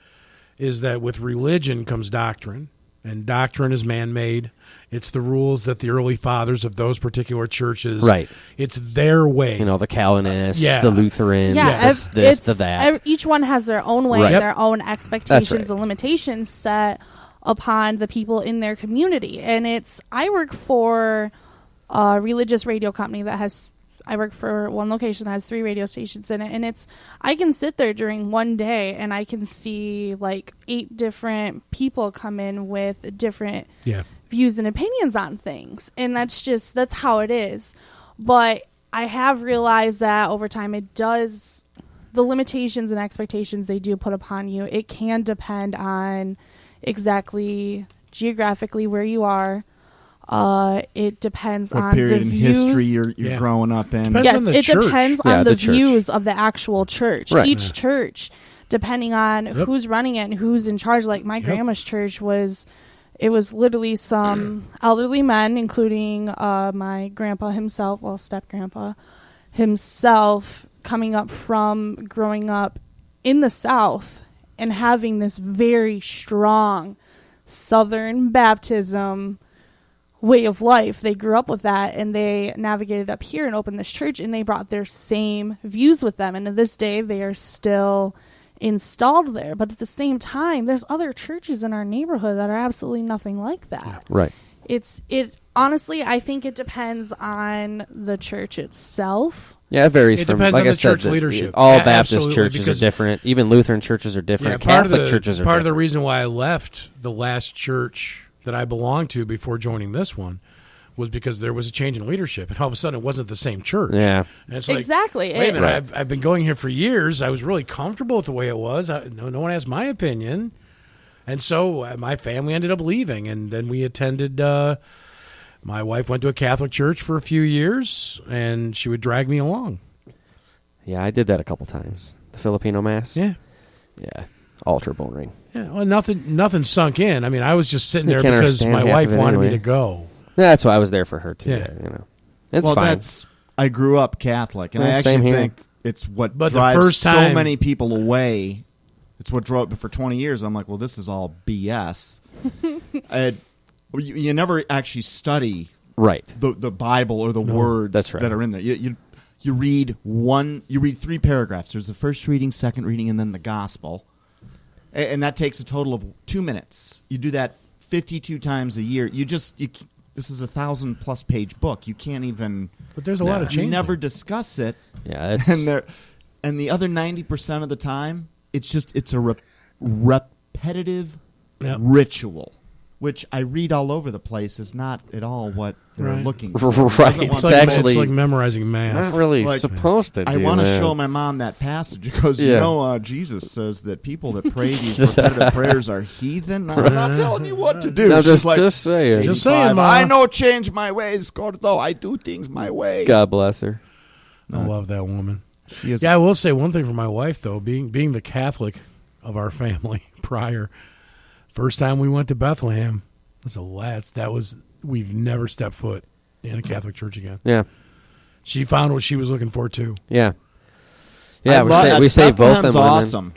is that with religion comes doctrine, and doctrine is man-made. It's the rules that the early fathers of those particular churches. Right. It's their way. The Calvinists, Yeah. the Lutherans, Yeah, the that. each one has their own way, Right. and their own That's expectations right. and limitations set upon the people in their community. And I work for a religious radio company I work for one location that has 3 radio stations in it, and I can sit there during one day and I can see like 8 different people come in with different Yeah. views and opinions on things, and that's how it is. But I have realized that over time the limitations and expectations they do put upon you, it can depend on exactly geographically where you are. It depends what on period the in views. history you're Yeah. growing up in. Depends Yes, on the it church. depends Yeah, on the the church. views of the actual church. Right. Each church, depending on Yep. who's running it and who's in charge. Like my grandma's church was literally some elderly men, including my grandpa himself, step grandpa himself, coming up from growing up in the South and having this very strong Southern baptism way of life. They grew up with that, and they navigated up here and opened this church, and they brought their same views with them, and to this day they are still installed there. But at the same time, there's other churches in our neighborhood that are absolutely nothing like that. Right. Honestly, I think it depends on the church itself. Yeah, it varies It from, depends like on I the said, church leadership. all Yeah, Baptist absolutely, churches are because- different. Even Lutheran churches are different. part Catholic of churches are part of different. the reason why I left the last church that I belonged to before joining this one was because there was a change in leadership, and all of a sudden it wasn't the same church. Yeah. And it's like, Exactly. Wait a minute, Right. I've been going here for years. I was really comfortable with the way it was. No one has my opinion, and so my family ended up leaving, and then we attended. My wife went to a Catholic church for a few years, and she would drag me along. Yeah, I did that a couple times. The Filipino Mass. Yeah. Yeah. Altar bone ring. Yeah, well, nothing sunk in. I mean, I was just sitting You there can't because understand my half wife of it wanted me anyway. to go. That's why I was there for her too. Yeah. It's well, fine. I grew up Catholic, and Yeah, I same actually here. think it's what But the drives first so time- many people away. It's what drove. But for 20 years, I'm like, well, this is all BS. You never actually study right. the Bible or the words that's right. that are in there. You You read 3 paragraphs. There's the first reading, second reading, and then the gospel. And that takes a total of 2 minutes. You do that 52 times a year. This is a 1,000+ page book. You can't even. But there's a lot of change. You never discuss it. Yeah, and the other 90% of the time, it's a repetitive ritual, which I read all over the place is not at all what they're looking for. Right. It's like memorizing math. Not really supposed to. I want to show my mom that passage because Jesus says that people that pray these repetitive prayers are heathen. I'm not telling you what to do. No, She's just saying. Just saying, Mom. I know change my ways, Gordo. I do things my way. God bless her. I love that woman. Is, I will say one thing for my wife though, being the Catholic of our family prior. First time we went to Bethlehem we've never stepped foot in a Catholic church again. Yeah. She found what she was looking for too. Yeah. Yeah, we saved both of them. Awesome.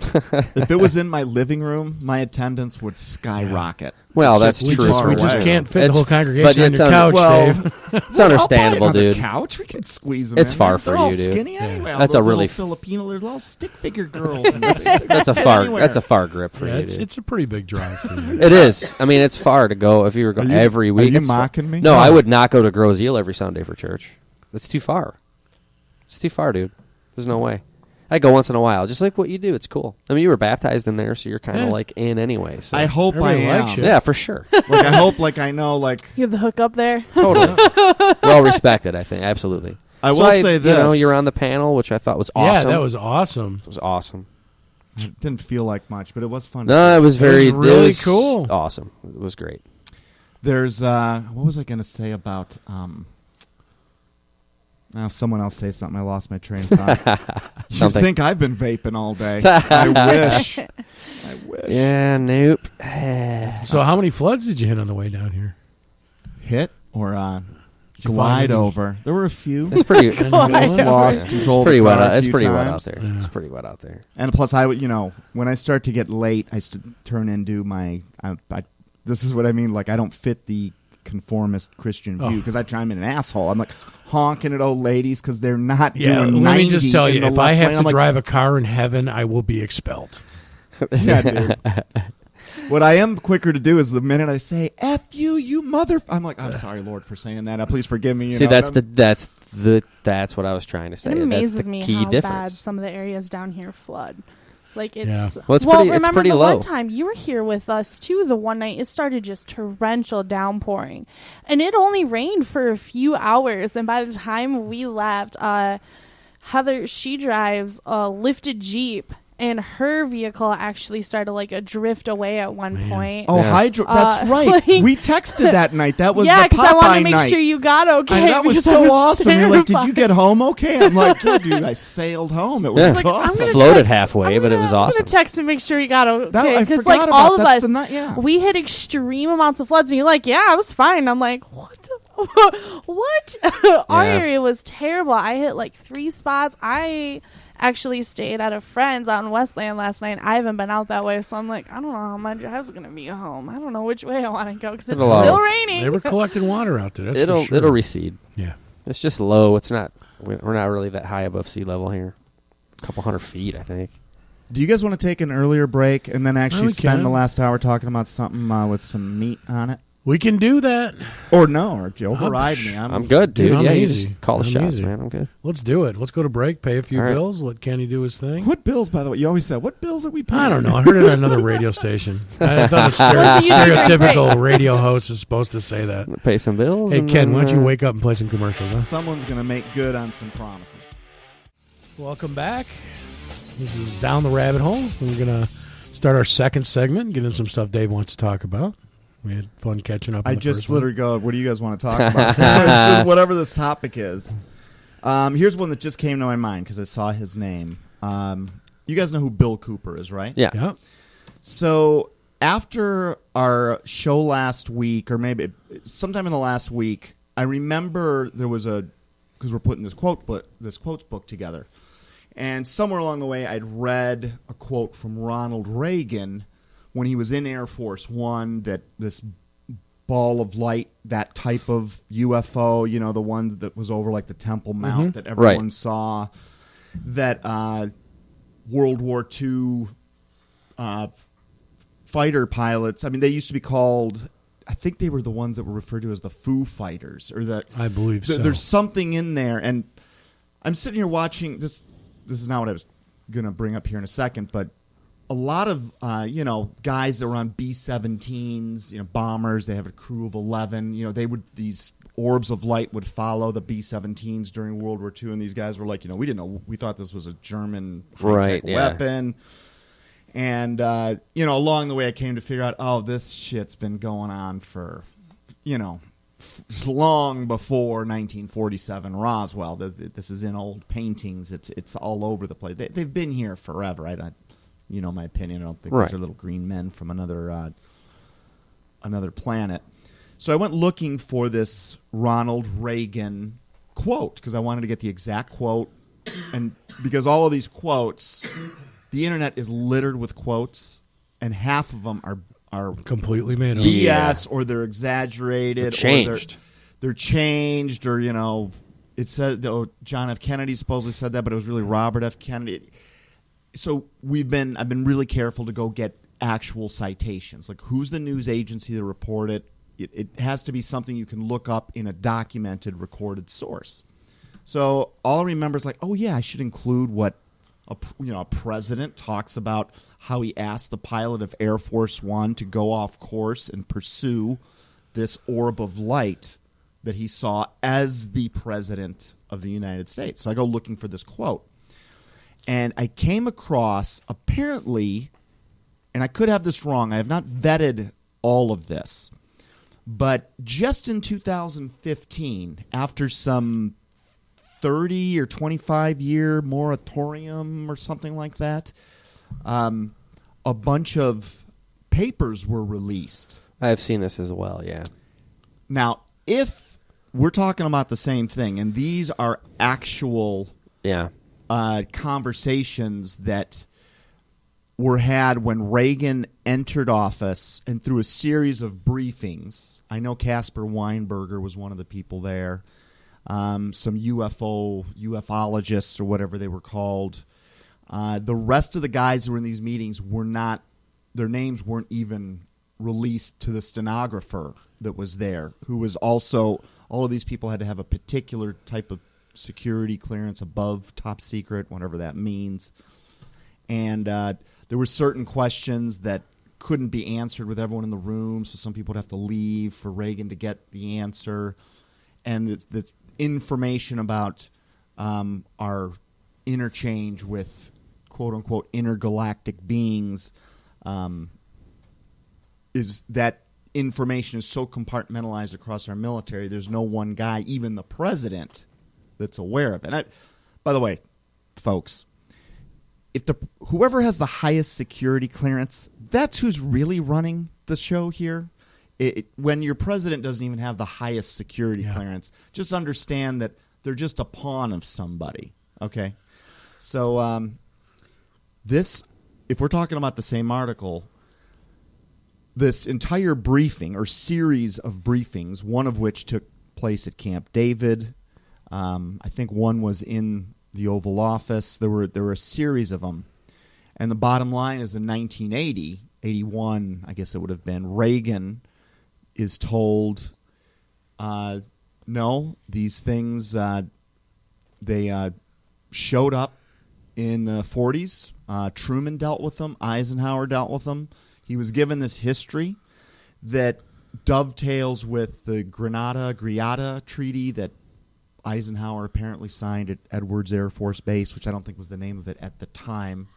If it was in my living room, my attendance would skyrocket. Well, that's true. We just can't fit the whole congregation on your couch, Dave. It's understandable, dude. Couch, we can squeeze them. It's in. far for They're all you, dude. Skinny anyway. That's all a those really little Filipino. They're all stick figure girls. That's a far grip for you, dude. It's a pretty big drive for you. It is. I mean, it's far to go if you were going every week. Are you mocking me? No, I would not go to Grosse Ile every Sunday for church. It's too far. It's too far, dude. There's no way. I go once in a while, just like what you do. It's cool. I mean, you were baptized in there, so you're kind of like in anyway. So I hope everybody I am. likes you. Yeah, for sure. I hope, I know, You have the hook up there. Totally. Well respected, I think. Absolutely. I will say this. You're on the panel, which I thought was awesome. Yeah, that was awesome. It was awesome. It didn't feel like much, but it was fun. No, it was really cool. Awesome. It was great. There's what was I going to say about? Now someone else say something. I lost my train of thought. You think I've been vaping all day? I wish. Yeah, nope. So, how many floods did you hit on the way down here? Hit or glide over? There were a few. It's pretty. Lost control. It's pretty of the wet. car a It's few pretty wet times. out there. It's pretty wet out there. And plus, when I start to get late, I turn into my. This is what I mean. I don't fit the conformist Christian view because I'm an asshole. I'm honking at old ladies because they're not doing 90. Let me just tell you, if I have to lane, drive a car in heaven, I will be expelled. Yeah, dude. What I am quicker to do is the minute I say "F you, you mother," I'm sorry, Lord, for saying that. Please forgive me. That's what I was trying to say. It amazes that's the me key how difference. bad some of the areas down here flood. It's Well, it's remember pretty the low. one time you were here with us too. The one night it started just torrential downpouring, and it only rained for a few hours. And by the time we left, Heather, she drives a lifted Jeep, and her vehicle actually started drift away at one point. Oh, hydro! That's right. We texted that night. That was yeah, the because I wanted to make night. sure you got okay. And that was because I so awesome. You're like, did you terrified. get home okay? I'm like, yeah, dude, I sailed home. It was Yeah. awesome. gonna Floated text- halfway, but it was I'm awesome. gonna text and make sure you got okay I because forgot about all of that's us, the night, yeah. we hit extreme amounts of floods, and you're like, yeah, I was fine. I'm like, what? What? Our Yeah. area was terrible. I hit 3 spots. I actually stayed at a friend's out in Westland last night. I haven't been out that way, so I'm like, I don't know how my drive's gonna be home. I don't know which way I want to go because it's still raining. They were collecting water out there. That's It'll for sure. it'll recede. Yeah. It's just low. It's not. We're not really that high above sea level here. A couple hundred feet, I think. Do you guys want to take an earlier break and then actually we spend can. the last hour talking about something with some meat on it? We can do that. Or no, or override me. I'm good, dude. Dude, I'm yeah, you easy. just call the I'm shots, easy. man. I'm good. Let's do it. Let's go to break, pay a few All right. bills, let Kenny do his thing. What bills, by the way? You always said, what bills are we paying? I don't know. I heard it on another radio station. I thought a What do you think? stereotypical radio host is supposed to say that. Pay some bills. Hey, and Ken, then, why don't you wake up and play some commercials, huh? Someone's going to make good on some promises. Welcome back. This is Down the Rabbit Hole. We're going to start our second segment, get into some stuff Dave wants to talk about. We had fun catching up. I on the just first one. literally go, what do you guys want to talk about? So, whatever this topic is. Here's one that just came to my mind because I saw his name. You guys know who Bill Cooper is, right? Yeah. Yeah. So after our show last week, or maybe sometime in the last week, I remember there was because we're putting this quotes book together. And somewhere along the way, I'd read a quote from Ronald Reagan when he was in Air Force One that this ball of light, that type of UFO, the one that was over like the Temple Mount that everyone saw, that World War II fighter pilots, they used to be called, I think they were the ones that were referred to as the Foo Fighters, or that I believe so. There's something in there, and I'm sitting here watching this. This is not what I was going to bring up here in a second, but a lot of guys that were on B-17s, bombers, they have a crew of 11. These orbs of light would follow the B-17s during World War II, and these guys were like, we didn't know, we thought this was a German high-tech weapon. And along the way, I came to figure out, this shit's been going on for, long before 1947 Roswell. This is in old paintings. It's all over the place. They've been here forever. My opinion. I don't think these are little green men from another planet. So I went looking for this Ronald Reagan quote because I wanted to get the exact quote, and because all of these quotes, the internet is littered with quotes, and half of them are completely made up. BS, or they're exaggerated, changed. Or they're changed, or it said John F. Kennedy supposedly said that, but it was really Robert F. Kennedy. So I've been really careful to go get actual citations, like who's the news agency that reported it. It has to be something you can look up in a documented, recorded source. So all I remember is like, I should include what a president talks about, how he asked the pilot of Air Force One to go off course and pursue this orb of light that he saw as the president of the United States. So I go looking for this quote. And I came across, apparently, and I could have this wrong, I have not vetted all of this, but just in 2015, after some 30 or 25-year moratorium or something like that, a bunch of papers were released. I've seen this as well, yeah. Now, if we're talking about the same thing, and these are actual conversations that were had when Reagan entered office, and through a series of briefings, I know Caspar Weinberger was one of the people there, some ufologists or whatever they were called. The rest of the guys who were in these meetings their names weren't even released to the stenographer that was there, who was also, all of these people had to have a particular type of security clearance above top secret, whatever that means. And there were certain questions that couldn't be answered with everyone in the room, so some people would have to leave for Reagan to get the answer. And it's information about our interchange with quote-unquote intergalactic beings, is that information is so compartmentalized across our military, there's no one guy, even the president, that's aware of it. And by the way, folks, if whoever has the highest security clearance, that's who's really running the show here. When your president doesn't even have the highest security clearance, just understand that they're just a pawn of somebody. Okay, so if we're talking about the same article, this entire briefing or series of briefings, one of which took place at Camp David, I think one was in the Oval Office. There were a series of them, and the bottom line is in 1981, I guess it would have been, Reagan is told, no, these things, they showed up in the 40s. Truman dealt with them. Eisenhower dealt with them. He was given this history that dovetails with the Greada Treaty that Eisenhower apparently signed at Edwards Air Force Base, which I don't think was the name of it at the time.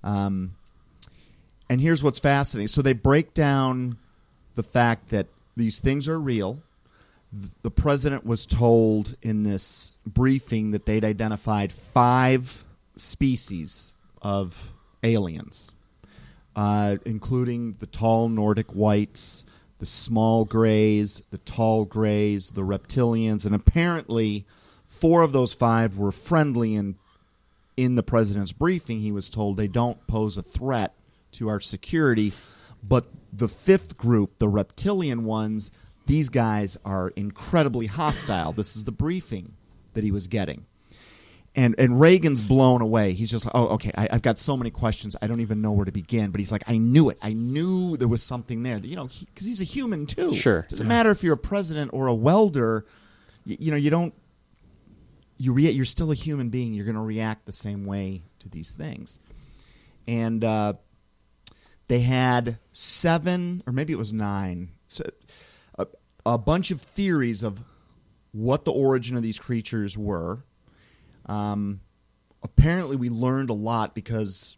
And here's what's fascinating. So they break down the fact that these things are real. The president was told in this briefing that they'd identified 5 species of aliens, including the tall Nordic whites, the small grays, the tall grays, the reptilians, and apparently 4 of those 5 were friendly, and in the president's briefing he was told they don't pose a threat to our security, But the fifth group, the reptilian ones, these guys are incredibly hostile. This is the briefing that he was getting. And Reagan's blown away. He's just like, oh, okay, I've got so many questions. I don't even know where to begin. But he's like, I knew it. I knew there was something there. You know, because he's a human too. Sure. It doesn't matter if you're a president or a welder. You know, you don't. You're still a human being. You're going to react the same way to these things. And they had 7, or maybe it was 9, a bunch of theories of what the origin of these creatures were. Apparently we learned a lot because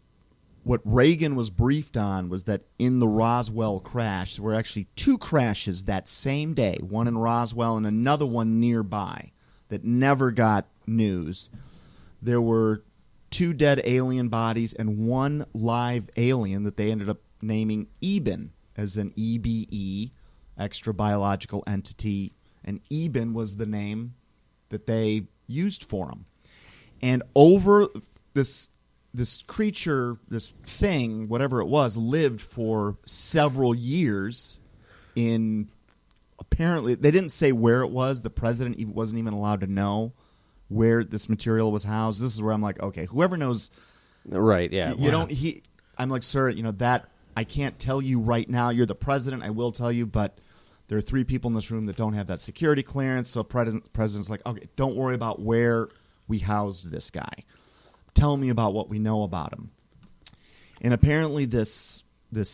what Reagan was briefed on was that in the Roswell crash, there were actually 2 crashes that same day, one in Roswell and another one nearby that never got news. There were 2 dead alien bodies and 1 live alien that they ended up naming Eben, as an EBE, extra biological entity, and Eben was the name that they used for him. And over this creature, this thing, whatever it was, lived for several years in, apparently, they didn't say where it was. The president wasn't even allowed to know where this material was housed. This is where I'm like, okay, whoever knows. Right, yeah. I'm like, sir, that I can't tell you right now. You're the president. I will tell you, but there are 3 people in this room that don't have that security clearance. So president's like, okay, don't worry about where we housed this guy. Tell me about what we know about him. And apparently this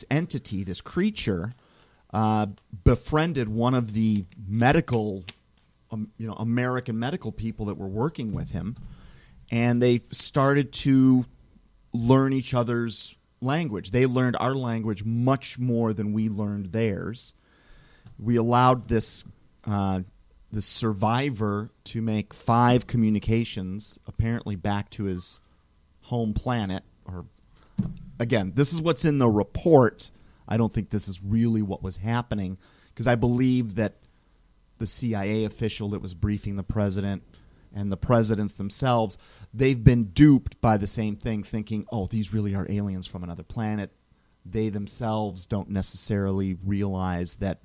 entity, this creature, befriended one of the medical, American medical people that were working with him, and they started to learn each other's language. They learned our language much more than we learned theirs. We allowed this survivor to make 5 communications, apparently back to his home planet. Or again, this is what's in the report. I don't think this is really what was happening, because I believe that the CIA official that was briefing the president and the presidents themselves, they've been duped by the same thing, thinking, oh, these really are aliens from another planet. They themselves don't necessarily realize that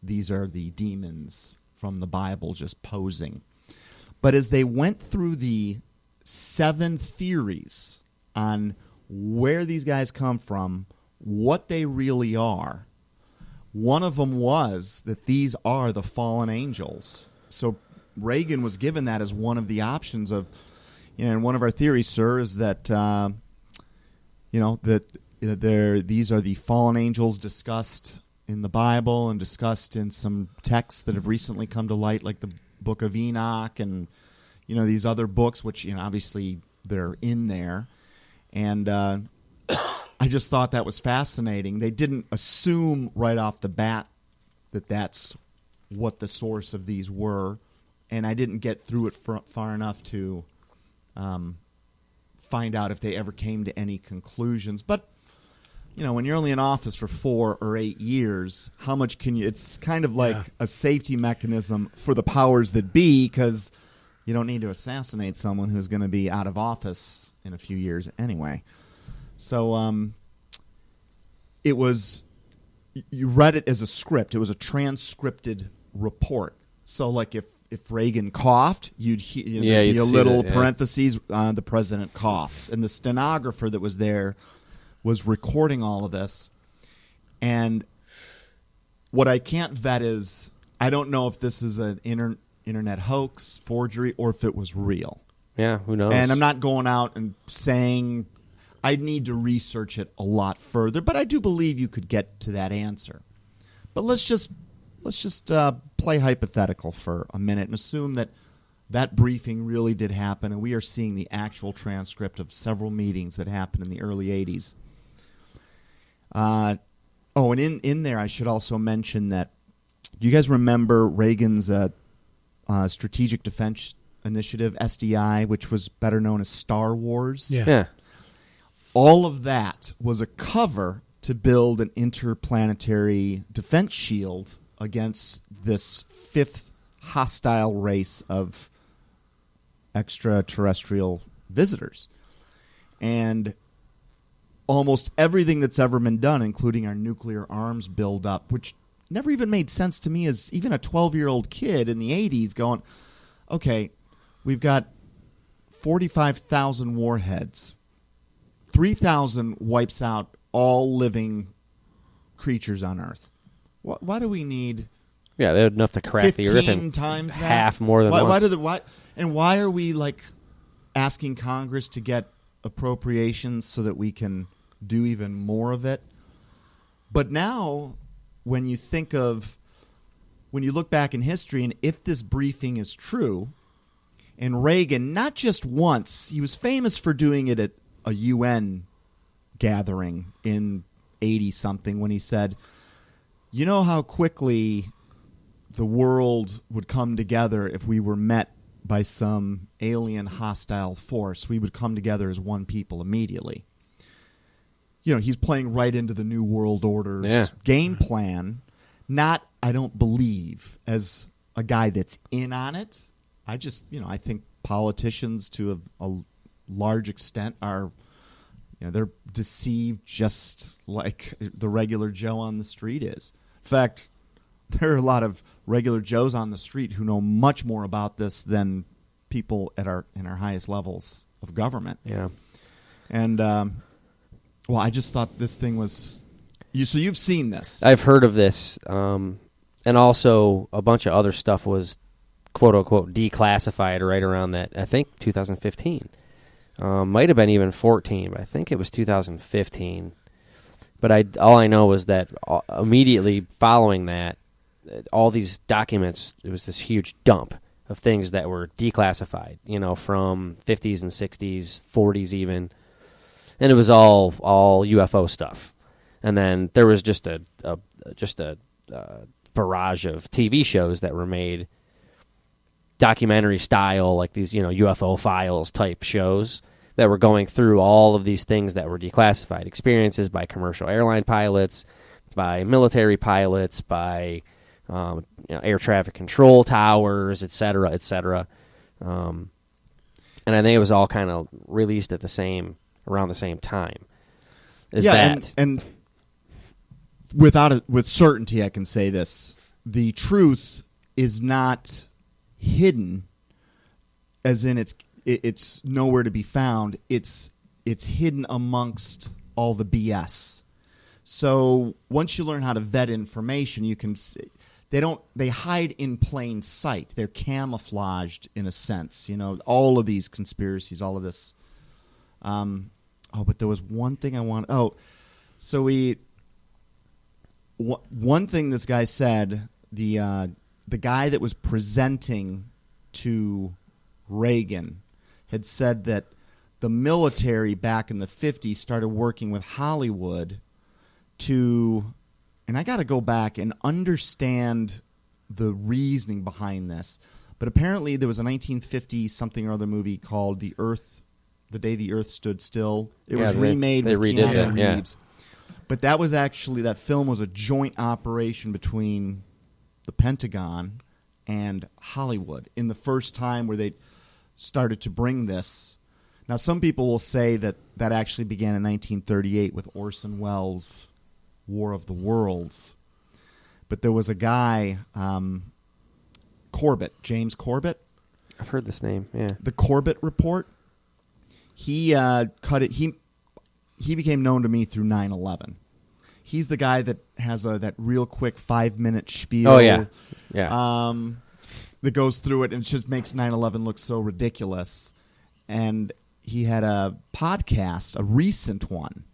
these are the demons from the Bible just posing. But as they went through the 7 theories on where these guys come from, what they really are, one of them was that these are the fallen angels. So Reagan was given that as one of the options of, and one of our theories, sir, is that, these are the fallen angels discussed in the Bible and discussed in some texts that have recently come to light, like the Book of Enoch and, these other books, which, obviously they're in there. And I just thought that was fascinating. They didn't assume right off the bat that that's what the source of these were, and I didn't get through it far enough to find out if they ever came to any conclusions. But when you're only in office for 4 or 8 years, how much can you... It's kind of like a safety mechanism for the powers that be, because you don't need to assassinate someone who's going to be out of office in a few years anyway. So it was... You read it as a script. It was a transcripted report. So like if Reagan coughed, you'd hear a little parentheses, the president coughs. And the stenographer that was there was recording all of this. And what I can't vet is, I don't know if this is an internet hoax, forgery, or if it was real. Yeah, who knows? And I'm not going out and saying... I'd need to research it a lot further, but I do believe you could get to that answer. But let's just play hypothetical for a minute and assume that briefing really did happen, and we are seeing the actual transcript of several meetings that happened in the early 80s. And in there, I should also mention that, do you guys remember Reagan's Strategic Defense Initiative, SDI, which was better known as Star Wars? Yeah. All of that was a cover to build an interplanetary defense shield against this 5th hostile race of extraterrestrial visitors. And almost everything that's ever been done, including our nuclear arms buildup, which never even made sense to me as even a 12-year-old kid in the 80s going, okay, we've got 45,000 warheads. 3,000 wipes out all living creatures on Earth. Why do we need Yeah, they had enough to crack the earth 15 in times that? half more than once. Why are we like asking Congress to get appropriations so that we can do even more of it? But now, when you look back in history, and if this briefing is true, and Reagan, not just once, he was famous for doing it at a UN gathering in 80-something when he said, you know how quickly the world would come together if we were met by some alien hostile force. We would come together as one people immediately. You know, he's playing right into the New World Order's game plan. Not, I don't believe, as a guy that's in on it. I just, I think politicians to a large extent are, they're deceived just like the regular Joe on the street is. In fact, there are a lot of regular Joes on the street who know much more about this than people in our highest levels of government. Yeah. And, I just thought this thing was... So you've seen this. I've heard of this. And also a bunch of other stuff was, quote-unquote, declassified right around that, I think, 2015. Might have been even 14, but I think it was 2015. But all I know was that immediately following that, all these documents, it was this huge dump of things that were declassified, from 50s and 60s, 40s even. And it was all UFO stuff. And then there was just a barrage of TV shows that were made documentary style, like these, UFO files type shows that were going through all of these things that were declassified. Experiences by commercial airline pilots, by military pilots, by air traffic control towers, et cetera, et cetera. And I think it was all kind of released at around the same time. And with certainty, I can say this: the truth is not hidden, as in it's nowhere to be found. It's hidden amongst all the BS. So once you learn how to vet information, you can. They hide in plain sight. They're camouflaged in a sense. All of these conspiracies, all of this. But there was one thing I want. One thing this guy said, the guy that was presenting to Reagan had said that the military back in the 50s started working with Hollywood and I got to go back and understand the reasoning behind this, but apparently there was a 1950-something or other movie called The Day the Earth Stood Still. It was remade with Keanu Reeves. But that film was a joint operation between the Pentagon and Hollywood in the first time where they started to bring this. Now, some people will say that actually began in 1938 with Orson Welles' War of the Worlds. But there was a guy, James Corbett. I've heard this name, yeah. The Corbett Report. He cut it. He became known to me through 9/11. He's the guy that has that real quick 5-minute spiel. Oh yeah. That goes through it and it just makes 9/11 look so ridiculous. And he had a podcast, a recent one,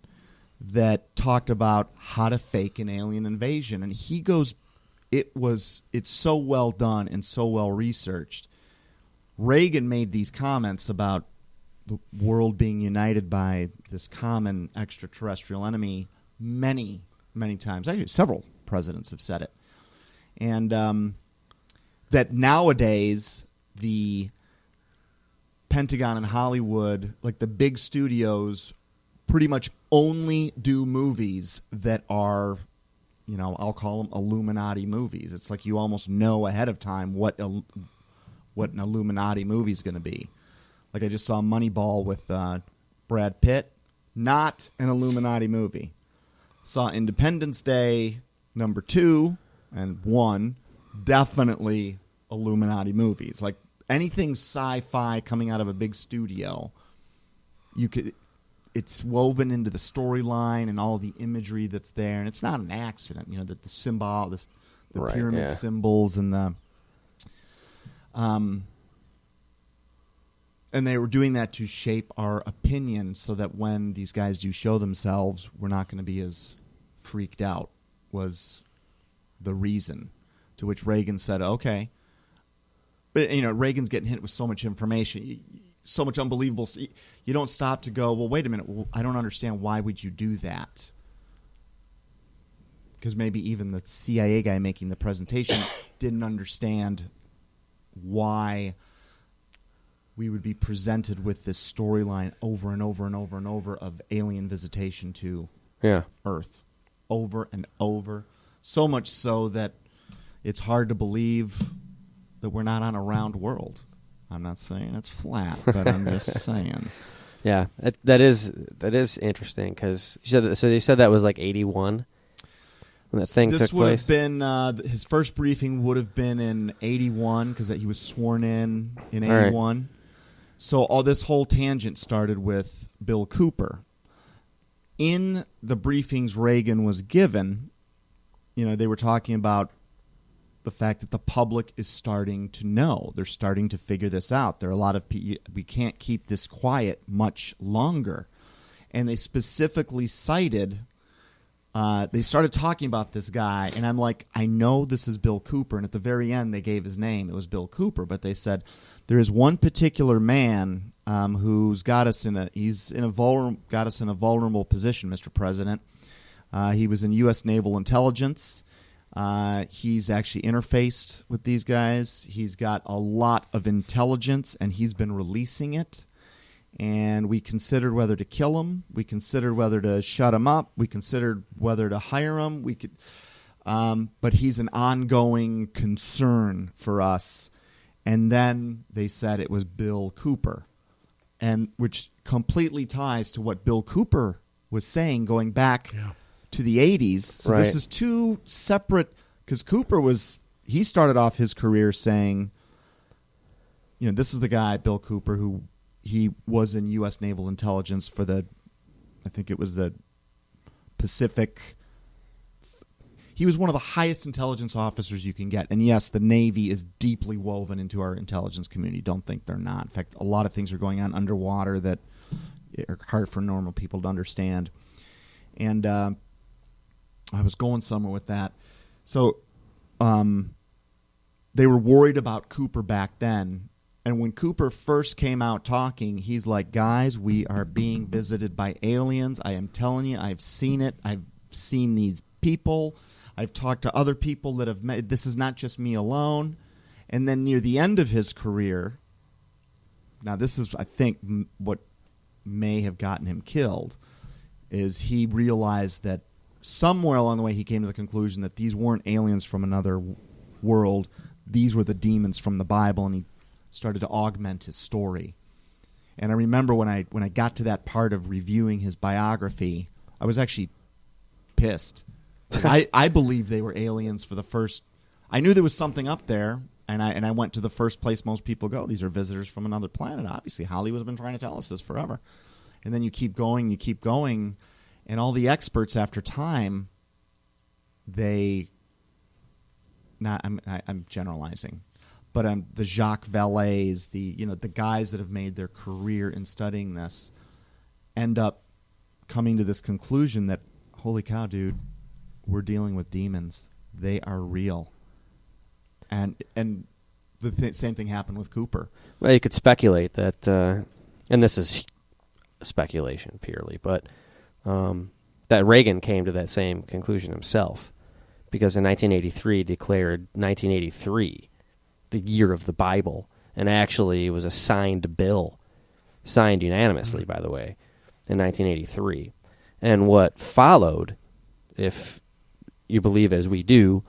that talked about how to fake an alien invasion. And he goes, it's so well done and so well researched. Reagan made these comments about the world being united by this common extraterrestrial enemy many, many times. Actually, several presidents have said it. And that nowadays the Pentagon and Hollywood, like the big studios, pretty much only do movies that are, I'll call them Illuminati movies. It's like you almost know ahead of time what an Illuminati movie is going to be. Like I just saw Moneyball with Brad Pitt. not an Illuminati movie. Saw Independence Day #2 and 1, definitely Illuminati movies. Like anything sci-fi coming out of a big studio, it's woven into the storyline and all the imagery that's there, and it's not an accident. You know, that the symbol, the Right, pyramid yeah. symbols, and the and they were doing that to shape our opinion, so that when these guys do show themselves, we're not going to be as freaked out. Was the reason. To which Reagan said, "Okay." But Reagan's getting hit with so much information, so much unbelievable. You don't stop to go, well, wait a minute. Well, I don't understand. Why would you do that? Because maybe even the CIA guy making the presentation didn't understand why we would be presented with this storyline over and over and over and over of alien visitation to Earth. Over and over. So much so that it's hard to believe that we're not on a round world. I'm not saying it's flat, but I'm just saying. Yeah, that is interesting because you said that was like 81 when that thing took place. This would have been his first briefing would have been in 81 because he was sworn in 81. Right. So all this whole tangent started with Bill Cooper. In the briefings Reagan was given, they were talking about the fact that the public is starting to know. They're starting to figure this out. There are a lot of we can't keep this quiet much longer. And they specifically cited, they started talking about this guy, and I'm like, I know this is Bill Cooper. And at the very end, they gave his name. It was Bill Cooper. But they said, there is one particular man who's got us in a vulnerable position, Mr. President. He was in U.S. Naval Intelligence. He's actually interfaced with these guys. He's got a lot of intelligence, and he's been releasing it. And we considered whether to kill him. We considered whether to shut him up. We considered whether to hire him. But he's an ongoing concern for us. And then they said it was Bill Cooper, and which completely ties to what Bill Cooper was saying going back to the 80s. So This is two separate, because Cooper he started off his career saying, this is the guy, Bill Cooper, who he was in U.S. Naval Intelligence for I think it was the Pacific. He was one of the highest intelligence officers you can get. And yes, the Navy is deeply woven into our intelligence community. Don't think they're not. In fact, a lot of things are going on underwater that are hard for normal people to understand. And I was going somewhere with that. So they were worried about Cooper back then. And when Cooper first came out talking, he's like, guys, we are being visited by aliens. I am telling you, I've seen it. I've seen these people. I've talked to other people that have met. This is not just me alone. And then near the end of his career, now this is, I think, what may have gotten him killed, is he realized that somewhere along the way he came to the conclusion that these weren't aliens from another world. These were the demons from the Bible, and he started to augment his story. And I remember when I got to that part of reviewing his biography, I was actually pissed. I believe they were aliens for the first. I knew there was something up there, and I went to the first place most people go. These are visitors from another planet. Obviously, Hollywood has been trying to tell us this forever. And then you keep going, and all the experts after time, I'm generalizing, but the Jacques Vallée's, the guys that have made their career in studying this, end up coming to this conclusion that, holy cow, dude, we're dealing with demons. They are real. And the same thing happened with Cooper. Well, you could speculate that, and this is speculation purely, but that Reagan came to that same conclusion himself, because in 1983 declared 1983 the year of the Bible, and actually it was a signed bill, signed unanimously, by the way, in 1983. And what followed, if you believe as we do,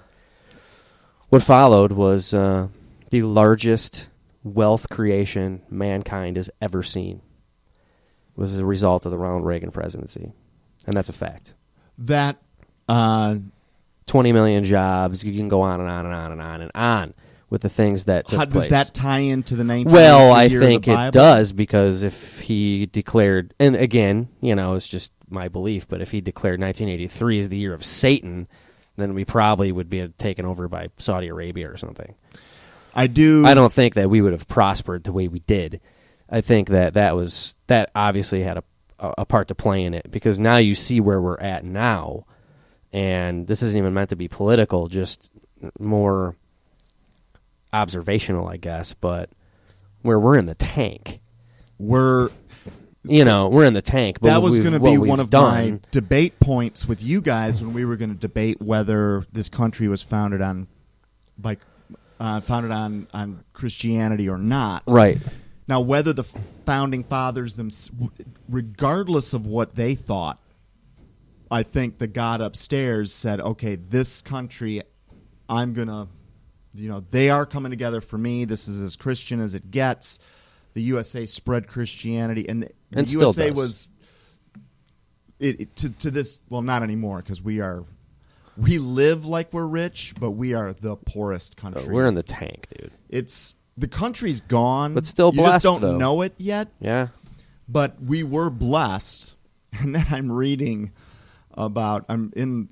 what followed was the largest wealth creation mankind has ever seen. was a result of the Ronald Reagan presidency, and that's a fact. That 20 million jobs. You can go on and on and on and on and on with the things that took how place. does that tie into the 19th Well, I year of think the it Bible? does, because if he declared, and again, it's just my belief, but if he declared 1983 as the year of Satan, then we probably would be taken over by Saudi Arabia or something. I don't think that we would have prospered the way we did. I think that obviously had a part to play in it, because now you see where we're at now, and this isn't even meant to be political, just more observational, I guess, but where we're in the tank. we're We're in the tank. But that was going to be one of my done, debate points with you guys when we were going to debate whether this country was founded on Christianity or not. right? Now, whether the founding fathers, regardless of what they thought, I think the God upstairs said, okay, this country, I'm going to, they are coming together for me. This is as Christian as it gets. The USA spread Christianity. And the And still USA does. was, to this, well, not anymore, because we live like we're rich, but we are the poorest country. We're in the tank, dude. The count's gone. But still you just blessed, don't though. know it yet. Yeah. But we were blessed. And then I'm reading I'm in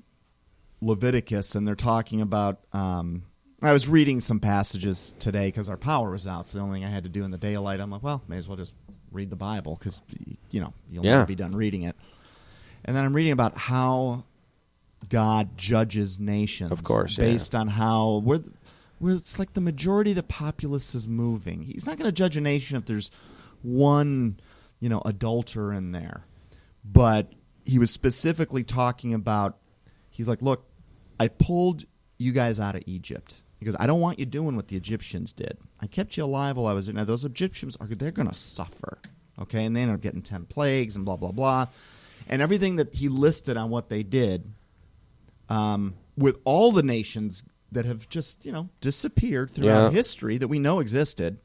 Leviticus, and they're talking about, I was reading some passages today because our power was out. So the only thing I had to do in the daylight, I'm like, well, may as well just read the Bible, because, you'll never be done reading it. And then I'm reading about how God judges nations. Of course, based on how, where it's like the majority of the populace is moving. He's not going to judge a nation if there's one, adulterer in there. But he was specifically talking about, he's like, look, I pulled you guys out of Egypt because I don't want you doing what the Egyptians did. I kept you alive while I was in. Now, those Egyptians, they're going to suffer, okay? And they ended up getting 10 plagues and blah, blah, blah. And everything that he listed on what they did, with all the nations that have just, disappeared throughout history that we know existed,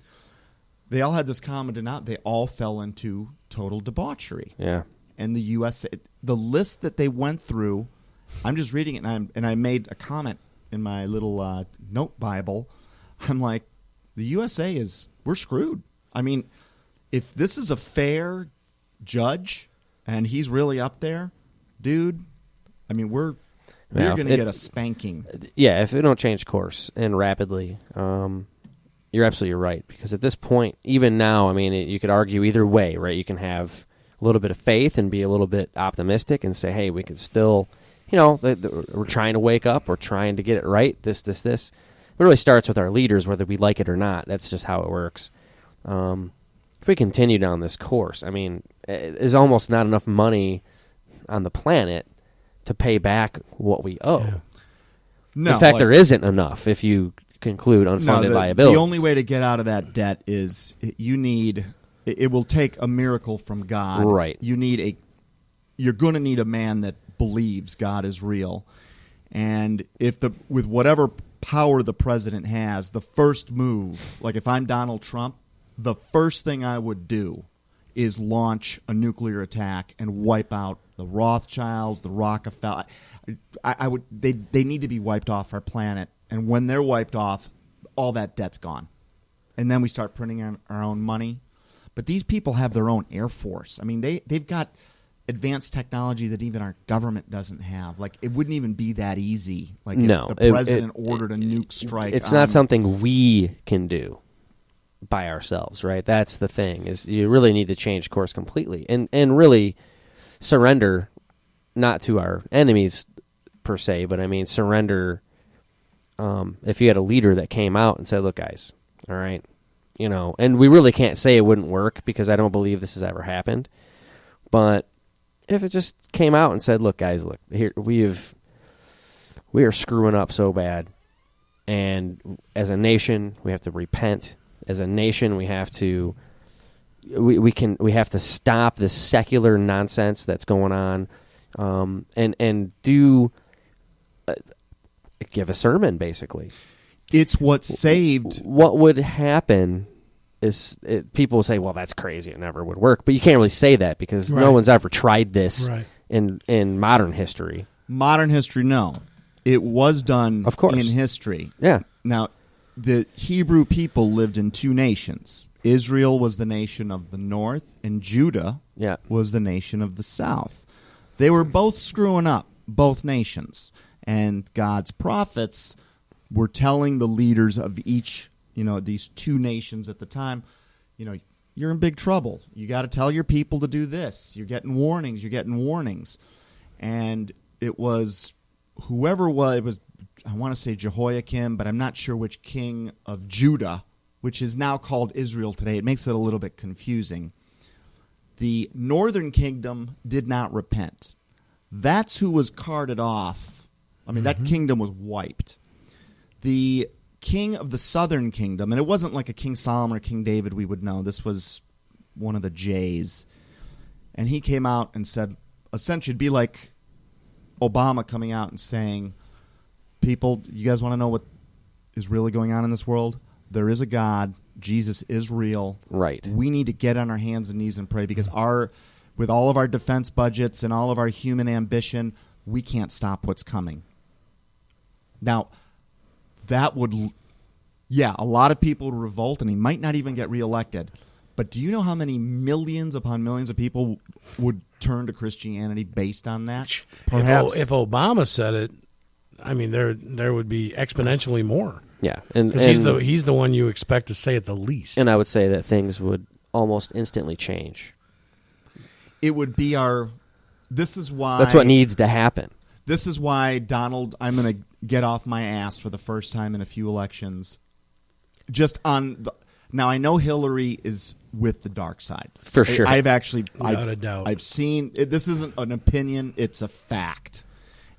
they all had this common denominator. They all fell into total debauchery. Yeah. And the USA, the list that they went through, I'm just reading it, and I made a comment in my little note Bible. I'm like, the USA we're screwed. I mean, if this is a fair judge and he's really up there, dude, I mean, we're going to get a spanking. Yeah, if we don't change course and rapidly, you're absolutely right. Because at this point, even now, I mean, you could argue either way, right? You can have a little bit of faith and be a little bit optimistic and say, hey, we could still, we're trying to wake up. We're trying to get it right. This. It really starts with our leaders, whether we like it or not. That's just how it works. If we continue down this course, I mean, there's almost not enough money on the planet to pay back what we owe. Yeah. No, in fact, there isn't enough if you conclude unfunded liabilities. The only way to get out of that debt is it will take a miracle from God. Right. You're going to need a man that believes God is real. And with whatever power the president has, the first move, like if I'm Donald Trump, the first thing I would do is launch a nuclear attack and wipe out the Rothschilds, the Rockefeller. They need to be wiped off our planet. And when they're wiped off, all that debt's gone. And then we start printing our own money. But these people have their own Air Force. I mean, they've got advanced technology that even our government doesn't have. Like, it wouldn't even be that easy. Like, if the president ordered a nuke strike. It's not something we can do by ourselves, right? That's the thing, is you really need to change course completely and really surrender, not to our enemies per se, but I mean surrender. If you had a leader that came out and said, look, guys, all right, and we really can't say it wouldn't work because I don't believe this has ever happened. But if it just came out and said, look, guys, look, here we are screwing up so bad. And as a nation, we have to repent. As a nation, we have to we have to stop this secular nonsense that's going on, and do give a sermon, basically. It's what saved. What would happen people say, well, that's crazy. It never would work. But you can't really say that because Right. no one's ever tried this Right. in modern history. Modern history, no. It was done Of course. in history. Yeah. Now, the Hebrew people lived in two nations. Israel was the nation of the north, and Judah Yeah. was the nation of the south. They were both screwing up, both nations. And God's prophets were telling the leaders of each, these two nations at the time, you're in big trouble. You got to tell your people to do this. You're getting warnings. And it was whoever it was, I want to say Jehoiakim, but I'm not sure which king of Judah, which is now called Israel today. It makes it a little bit confusing. The northern kingdom did not repent. That's who was carted off. I mean, that kingdom was wiped. The king of the southern kingdom, and it wasn't like a King Solomon or King David we would know. This was one of the Jays. And he came out and said, essentially, it'd be like Obama coming out and saying, people, you guys want to know what is really going on in this world? There is a God. Jesus is real. Right. We need to get on our hands and knees and pray because with all of our defense budgets and all of our human ambition, we can't stop what's coming. Now, that would, a lot of people would revolt, and he might not even get reelected. But do you know how many millions upon millions of people would turn to Christianity based on that? Perhaps If Obama said it, I mean, there would be exponentially more. Yeah. And Because he's the one you expect to say it the least. And I would say that things would almost instantly change. it would be this is why... That's what needs to happen. This is why, Donald, I'm going to get off my ass for the first time in a few elections. Now, I know Hillary is with the dark side. For sure. Without a doubt. I've seen... This isn't an opinion. It's a fact.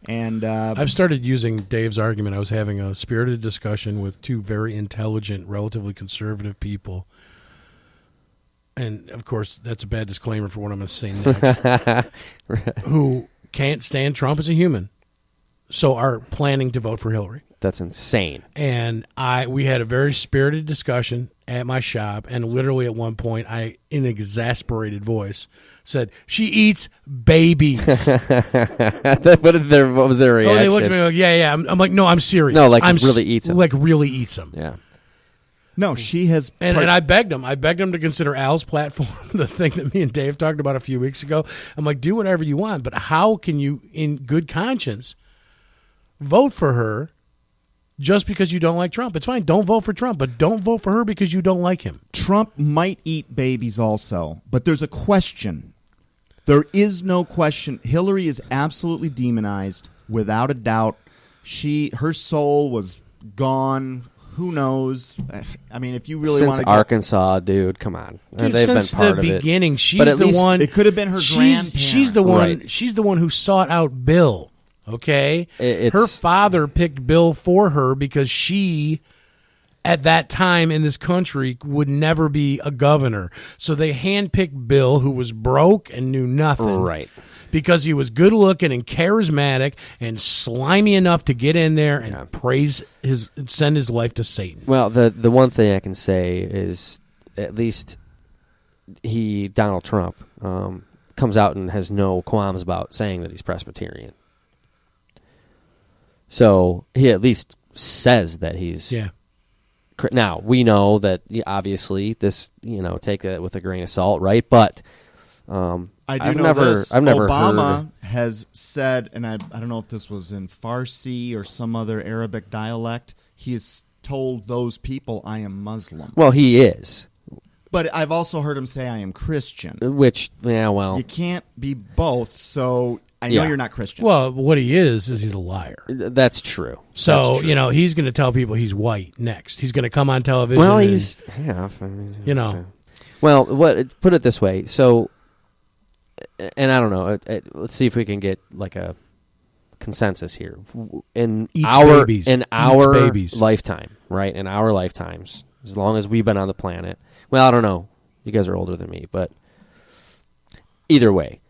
And I've started using Dave's argument. I was having a spirited discussion with two very intelligent, relatively conservative people. And, of course, that's a bad disclaimer for what I'm going to say next. Who can't stand Trump as a human, so are planning to vote for Hillary. That's insane. And we had a very spirited discussion at my shop, and literally at one point, I, in an exasperated voice, said, "She eats babies." What was their reaction? Oh, they looked at me like, yeah. I'm like, no, I'm serious. No, like I'm really eats them. Like really eats them. Yeah. no, she has... And I begged him. I begged him to consider Al's platform, the thing that me and Dave talked about a few weeks ago. I'm like, do whatever you want, but how can you, in good conscience, vote for her just because you don't like Trump? It's fine. Don't vote for Trump, but don't vote for her because you don't like him. Trump might eat babies also, but there's a question. There is no question. Hillary is absolutely demonized, without a doubt. Her soul was gone. Who knows? I mean, if you really want Since to Arkansas, dude, come on. Dude, They've since been part the of beginning, it. she's But at the least one. It could have been her grandparents. She's the one. Right. She's the one who sought out Bill. Okay, her father picked Bill for her because she, at that time in this country, would never be a governor. So they handpicked Bill, who was broke and knew nothing, Right. Because he was good looking and charismatic and slimy enough to get in there and send his life to Satan. Well, the one thing I can say is at least Donald Trump, comes out and has no qualms about saying that he's Presbyterian. So he at least says that he's... Yeah. Now, we know that obviously this, take that with a grain of salt, right? But I've never Obama has said, and I don't know if this was in Farsi or some other Arabic dialect, he has told those people, I am Muslim. Well, he is. But I've also heard him say, I am Christian. Which, you can't be both, so I know you're not Christian. Well, what he is he's a liar. That's true. So, That's true. He's going to tell people he's white next. He's going to come on television. Well, Well, put it this way. So, and I don't know. Let's see if we can get like a consensus here. In our lifetime, right? In our lifetimes, as long as we've been on the planet. Well, I don't know. You guys are older than me, but either way,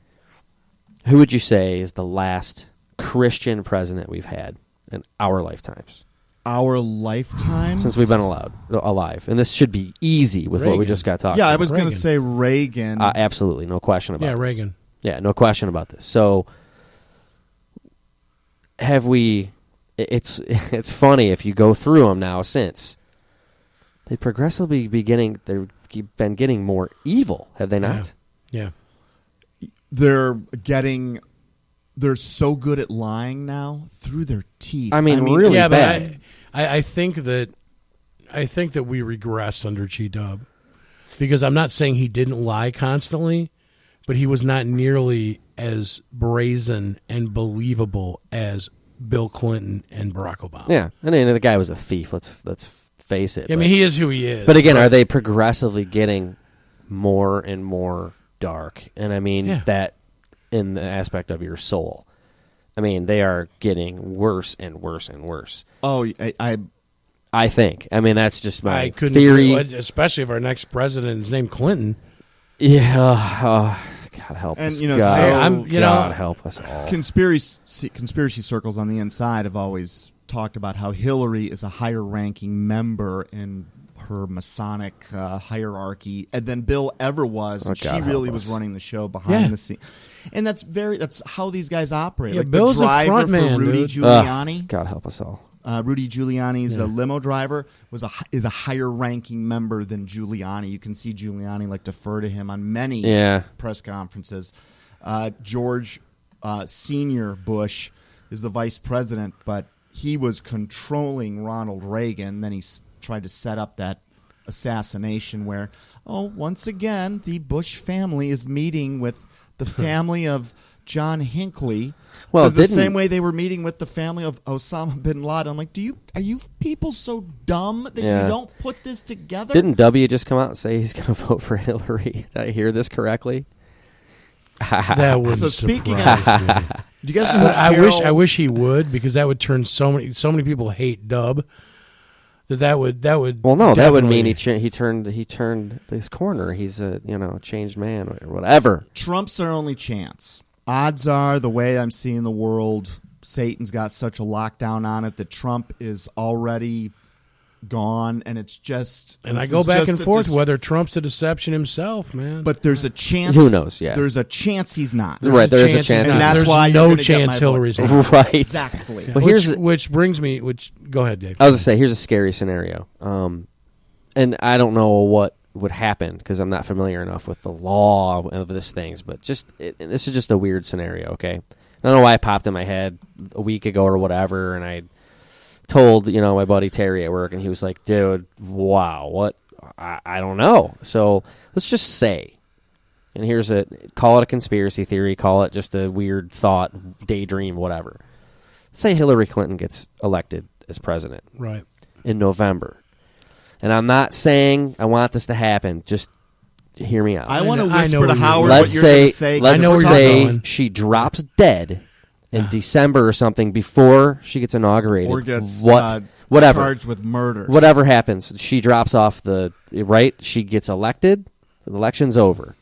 who would you say is the last Christian president we've had in our lifetimes? our lifetimes. since we've been alive, and this should be easy with what we Reagan. just got talking. Yeah, I about. was going to Reagan. say Reagan. Absolutely, no question about. Yeah, this. Reagan. Yeah, no question about this. So, have we? It's funny if you go through them now. Since they progressively they've been getting more evil, have they not? Yeah. They're so good at lying now through their teeth. I mean really Yeah, bad. but I think that we regressed under G-Dub because I'm not saying he didn't lie constantly, but he was not nearly as brazen and believable as Bill Clinton and Barack Obama. Yeah, I mean the guy was a thief. Let's face it. I mean, he is who he is. But again, are they progressively getting more and more dark? And I mean that in the aspect of your soul. I mean, they are getting worse and worse and worse. Oh, I think. I mean, that's just my I couldn't theory. Especially if our next president is named Clinton. Yeah. God help And, us. you know, God, so- God help us all. conspiracy circles on the inside have always talked about how Hillary is a higher-ranking member in her Masonic hierarchy than Bill ever was. Oh, And she God really help was us. running the show behind Yeah. the scenes. And that's how these guys operate. Yeah, like Bill's a the driver front man, for Rudy dude. Giuliani. God help us all. Rudy Giuliani's limo driver is a higher ranking member than Giuliani. You can see Giuliani defer to him on many press conferences. George Senior Bush is the vice president, but he was controlling Ronald Reagan. Then he tried to set up that assassination where, once again, the Bush family is meeting with the family of John Hinckley. Well, the same way they were meeting with the family of Osama bin Laden. I'm like, are you people so dumb that you don't put this together? Didn't W just come out and say he's going to vote for Hillary? Did I hear this correctly? That wouldn't So speaking surprise me. Do you guys know I wish he would, because that would turn so many people hate Dub. That would Well, no, that would mean definitely- he turned his corner. He's a changed man or whatever. Trump's our only chance? Odds are, the way I'm seeing the world, Satan's got such a lockdown on it that Trump is already gone, and it's just. And I go back and forth whether Trump's a deception himself, man. But there's a chance. Who knows? Yeah, there's a chance he's not. Right, there is a chance, and that's there's why no you're gonna get chance my Hillary's vote. not. Right. Exactly. Well, here's which brings me. Go ahead, Dave. I was going to say, here's a scary scenario. And I don't know what would happen because I'm not familiar enough with the law of this things, but this is just a weird scenario, okay? I don't know why it popped in my head a week ago or whatever, and I told, my buddy Terry at work, and he was like, dude, wow, what? I don't know. So let's just say, and call it a conspiracy theory, call it just a weird thought, daydream, whatever. Let's say Hillary Clinton gets elected as president Right. in November. And I'm not saying I want this to happen. Just hear me out. I want to I know whisper where to you're Howard going. what you're going to say. Let's I know where you're say going. she drops dead in December or something before she gets inaugurated. or gets whatever. charged with murder. Whatever happens, she drops off she gets elected, the election's over.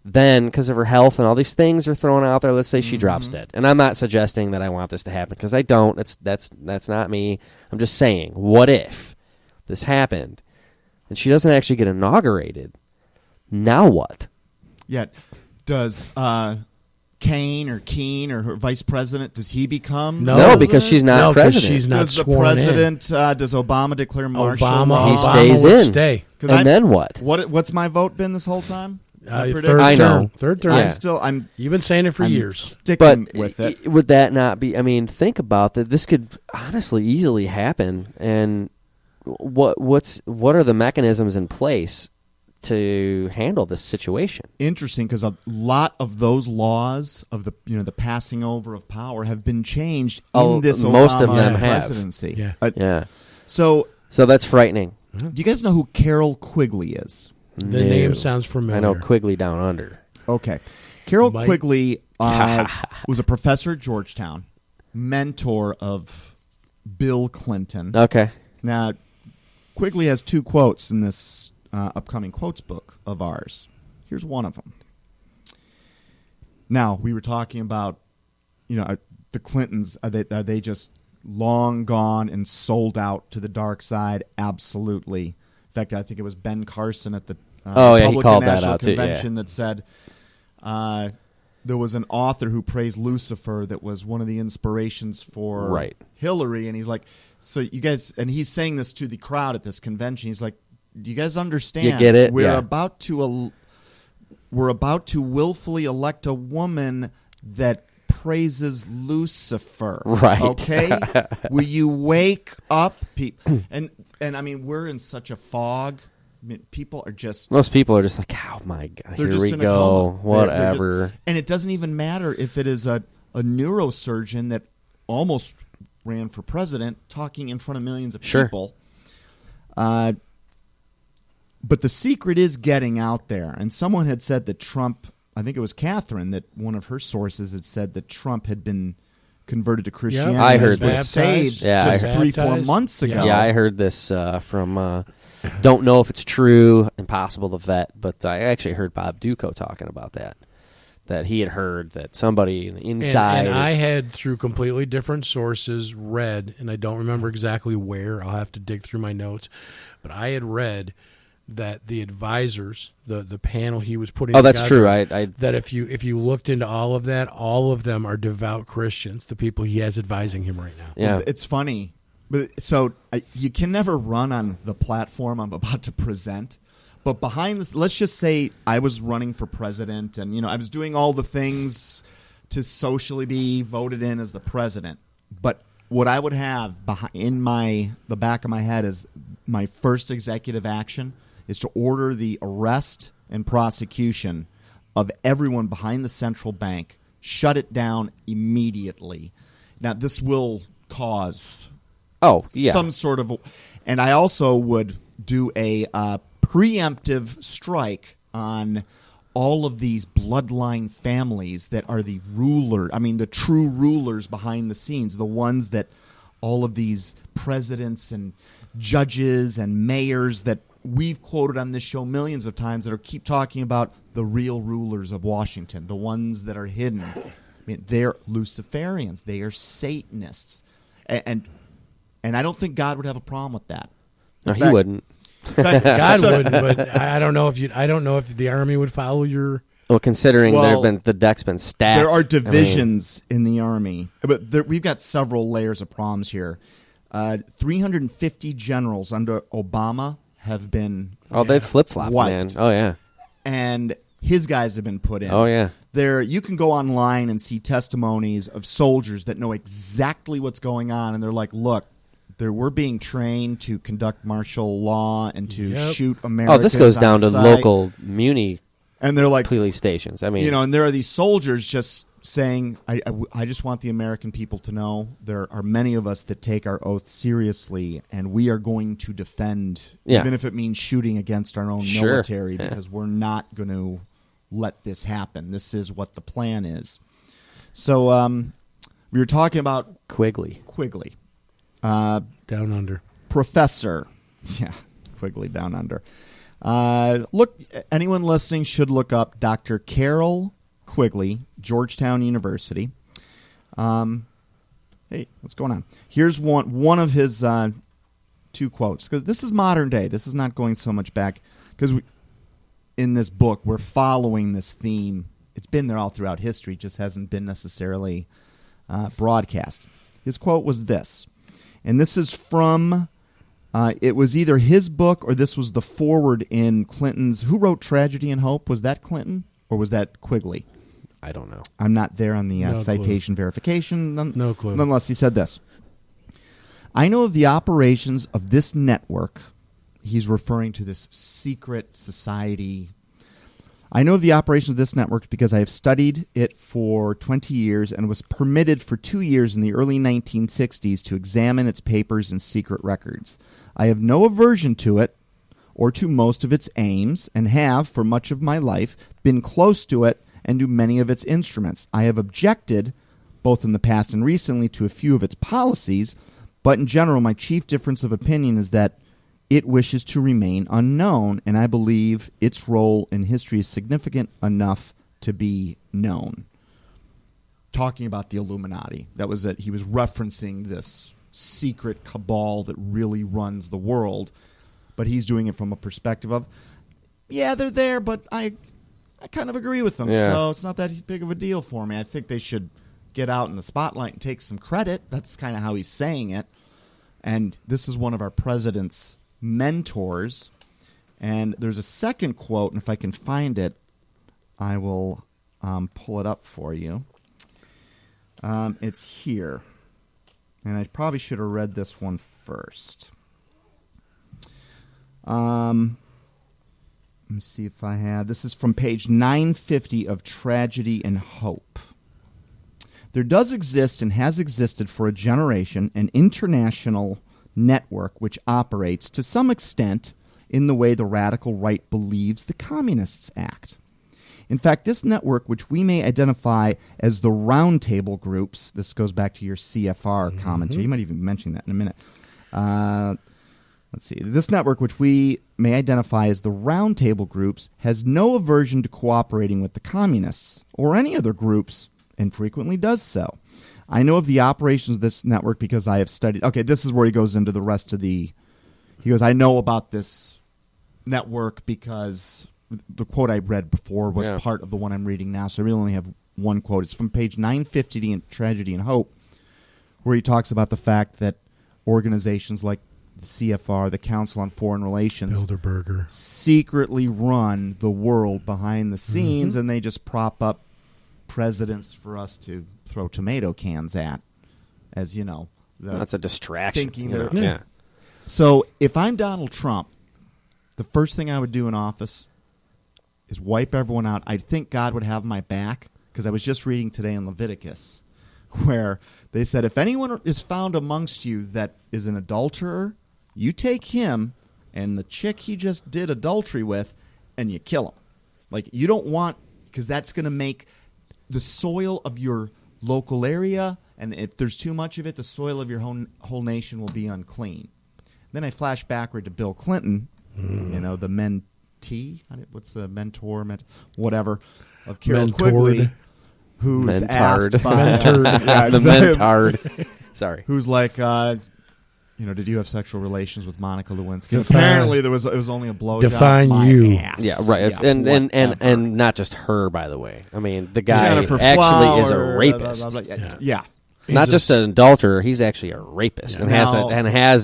Then, because of her health and all these things are thrown out there, let's say she drops dead. And I'm not suggesting that I want this to happen, because I don't. That's not me. I'm just saying, what if this happened and she doesn't actually get inaugurated? Now what? Yeah. Does Kane or her vice president, does he become? No, because she's not president. She's not Does the sworn president? Does Obama declare martial law? He Obama stays would in. stay. And then what? What's my vote been this whole time? Third I know. term. Third term. Yeah. You've been saying it for I'm years. sticking But with it. would that not be? I mean, think about that. This could honestly easily happen. And what are the mechanisms in place to handle this situation? Interesting, because a lot of those laws of the the passing over of power have been changed in this most Obama of them have. presidency. Yeah. Yeah. So, So that's frightening. do you guys know who Carol Quigley is? The name sounds familiar. I know Quigley Down Under. Okay. Carol Mike. Quigley was a professor at Georgetown, mentor of Bill Clinton. Okay. Now, Quigley has 2 quotes in this upcoming quotes book of ours. Here's one of them. Now, we were talking about, the Clintons. Are they just long gone and sold out to the dark side. Absolutely. In fact, I think it was Ben Carson at the he Republican called that National out too, Convention that said there was an author who praised Lucifer that was one of the inspirations for Hillary, and he's like, so you guys, and he's saying this to the crowd at this convention. He's like, do you guys understand? You get it? We're about to willfully elect a woman that praises Lucifer. Right. Okay? Will you wake up, people? And I mean, we're in such a fog. I mean, people are just... Most people are just like, oh, my God, they're here just we in a go. coma. Whatever. And it doesn't even matter if it is a neurosurgeon that almost ran for president talking in front of millions of people. But the secret is getting out there. And someone had said that Trump... I think it was Catherine, that one of her sources had said that Trump had been converted to Christianity. I heard was this. saved just 3-4 months ago. Yeah, I heard this from... don't know if it's true, impossible to vet, but I actually heard Bob Duco talking about that he had heard that somebody inside... And I had, through completely different sources, read, and I don't remember exactly where, I'll have to dig through my notes, but I had read that the advisors, the panel he was putting together... that's true. That if you looked into all of that, all of them are devout Christians, the people he has advising him right now. Yeah. It's funny. But so you can never run on the platform I'm about to present. But behind this, let's just say I was running for president and, I was doing all the things to socially be voted in as the president. But what I would have in the back of my head is my first executive action is to order the arrest and prosecution of everyone behind the central bank, shut it down immediately. Now, this will cause some sort of... And I also would do a preemptive strike on all of these bloodline families that are the true rulers behind the scenes, the ones that all of these presidents and judges and mayors that we've quoted on this show millions of times that keep talking about the real rulers of Washington, the ones that are hidden. I mean, they're Luciferians. They are Satanists. And I don't think God would have a problem with that. No, he wouldn't. God wouldn't, but I don't know if the army would follow your... Well, considering the deck's been stacked. There are divisions in the army. But we've got several layers of problems here. 350 generals under Obama have been they've flip-flopped, man. Oh, yeah. And his guys have been put in. Oh, yeah. You can go online and see testimonies of soldiers that know exactly what's going on, and they're like, look, we're being trained to conduct martial law and to shoot Americans. Oh, this goes down to sight. Local muni and they're like police stations. I mean, and there are these soldiers just saying, I just want the American people to know there are many of us that take our oath seriously, and we are going to defend, even if it means shooting against our own military, because we're not going to let this happen. This is what the plan is. So we were talking about Quigley. Down under. Professor. Yeah, Quigley Down Under. Look, anyone listening should look up Dr. Carol Quigley, Georgetown University. Hey, what's going on? Here's one of his two quotes. Because this is modern day. This is not going so much back. Because in this book, we're following this theme. It's been there all throughout history. Just hasn't been necessarily broadcast. His quote was this. And this is from, it was either his book or this was the foreword in Clinton's. Who wrote Tragedy and Hope? Was that Clinton or was that Quigley? I don't know. I'm not there on the citation verification. No clue. Nonetheless, he said this. I know of the operations of this network. He's referring to this secret society. I know of the operation of this network because I have studied it for 20 years and was permitted for 2 years in the early 1960s to examine its papers and secret records. I have no aversion to it or to most of its aims and have, for much of my life, been close to it and to many of its instruments. I have objected, both in the past and recently, to a few of its policies, but in general, my chief difference of opinion is that it wishes to remain unknown, and I believe its role in history is significant enough to be known. talking about the Illuminati. That was it. He was referencing this secret cabal that really runs the world, but he's doing it from a perspective of, yeah, they're there, but I kind of agree with them, so it's not that big of a deal for me. I think they should get out in the spotlight and take some credit. That's kind of how he's saying it. And this is one of our president's mentors. And there's a second quote, and if I can find it, I will pull it up for you. It's here. And I probably should have read this one first. Let me see if I have. This is from page 950 of Tragedy and Hope. There does exist and has existed for a generation an international network which operates to some extent in the way the radical right believes the communists act. In fact, this network, which we may identify as the roundtable groups, this goes back to your CFR commentary. You might even mention that in a minute. Let's see. This network, which we may identify as the roundtable groups, has no aversion to cooperating with the communists or any other groups, and frequently does so. I know of the operations of this network because I have studied. Okay, this is where he goes into the rest of the. He goes, I know about this network because the quote I read before was part of the one I'm reading now, so I really only have one quote. It's from page 950 in Tragedy and Hope, where he talks about the fact that organizations like the CFR, the Council on Foreign Relations, Bilderberger, secretly run the world behind the scenes, and they just prop up presidents for us to throw tomato cans at, as you know. That's a distraction. Thinking So if I'm Donald Trump, the first thing I would do in office is wipe everyone out. I think God would have my back, because I was just reading today in Leviticus where they said, if anyone is found amongst you that is an adulterer, you take him and the chick he just did adultery with and you kill him. Like, you don't want, because that's going to make the soil of your local area, and if there's too much of it, the soil of your whole nation will be unclean. Then I flash backward to Bill Clinton, the mentee, what's the mentor, whatever, of Carol Quigley, who's asked by the mentard. Sorry, who's like, did you have sexual relations with Monica Lewinsky? Apparently, it was only a blowjob. Define you. Ass. Yeah, right. Yeah, and not just her, by the way. I mean, the guy Jennifer actually is a Flower, rapist. Yeah. Not just an adulterer. He's actually a rapist and has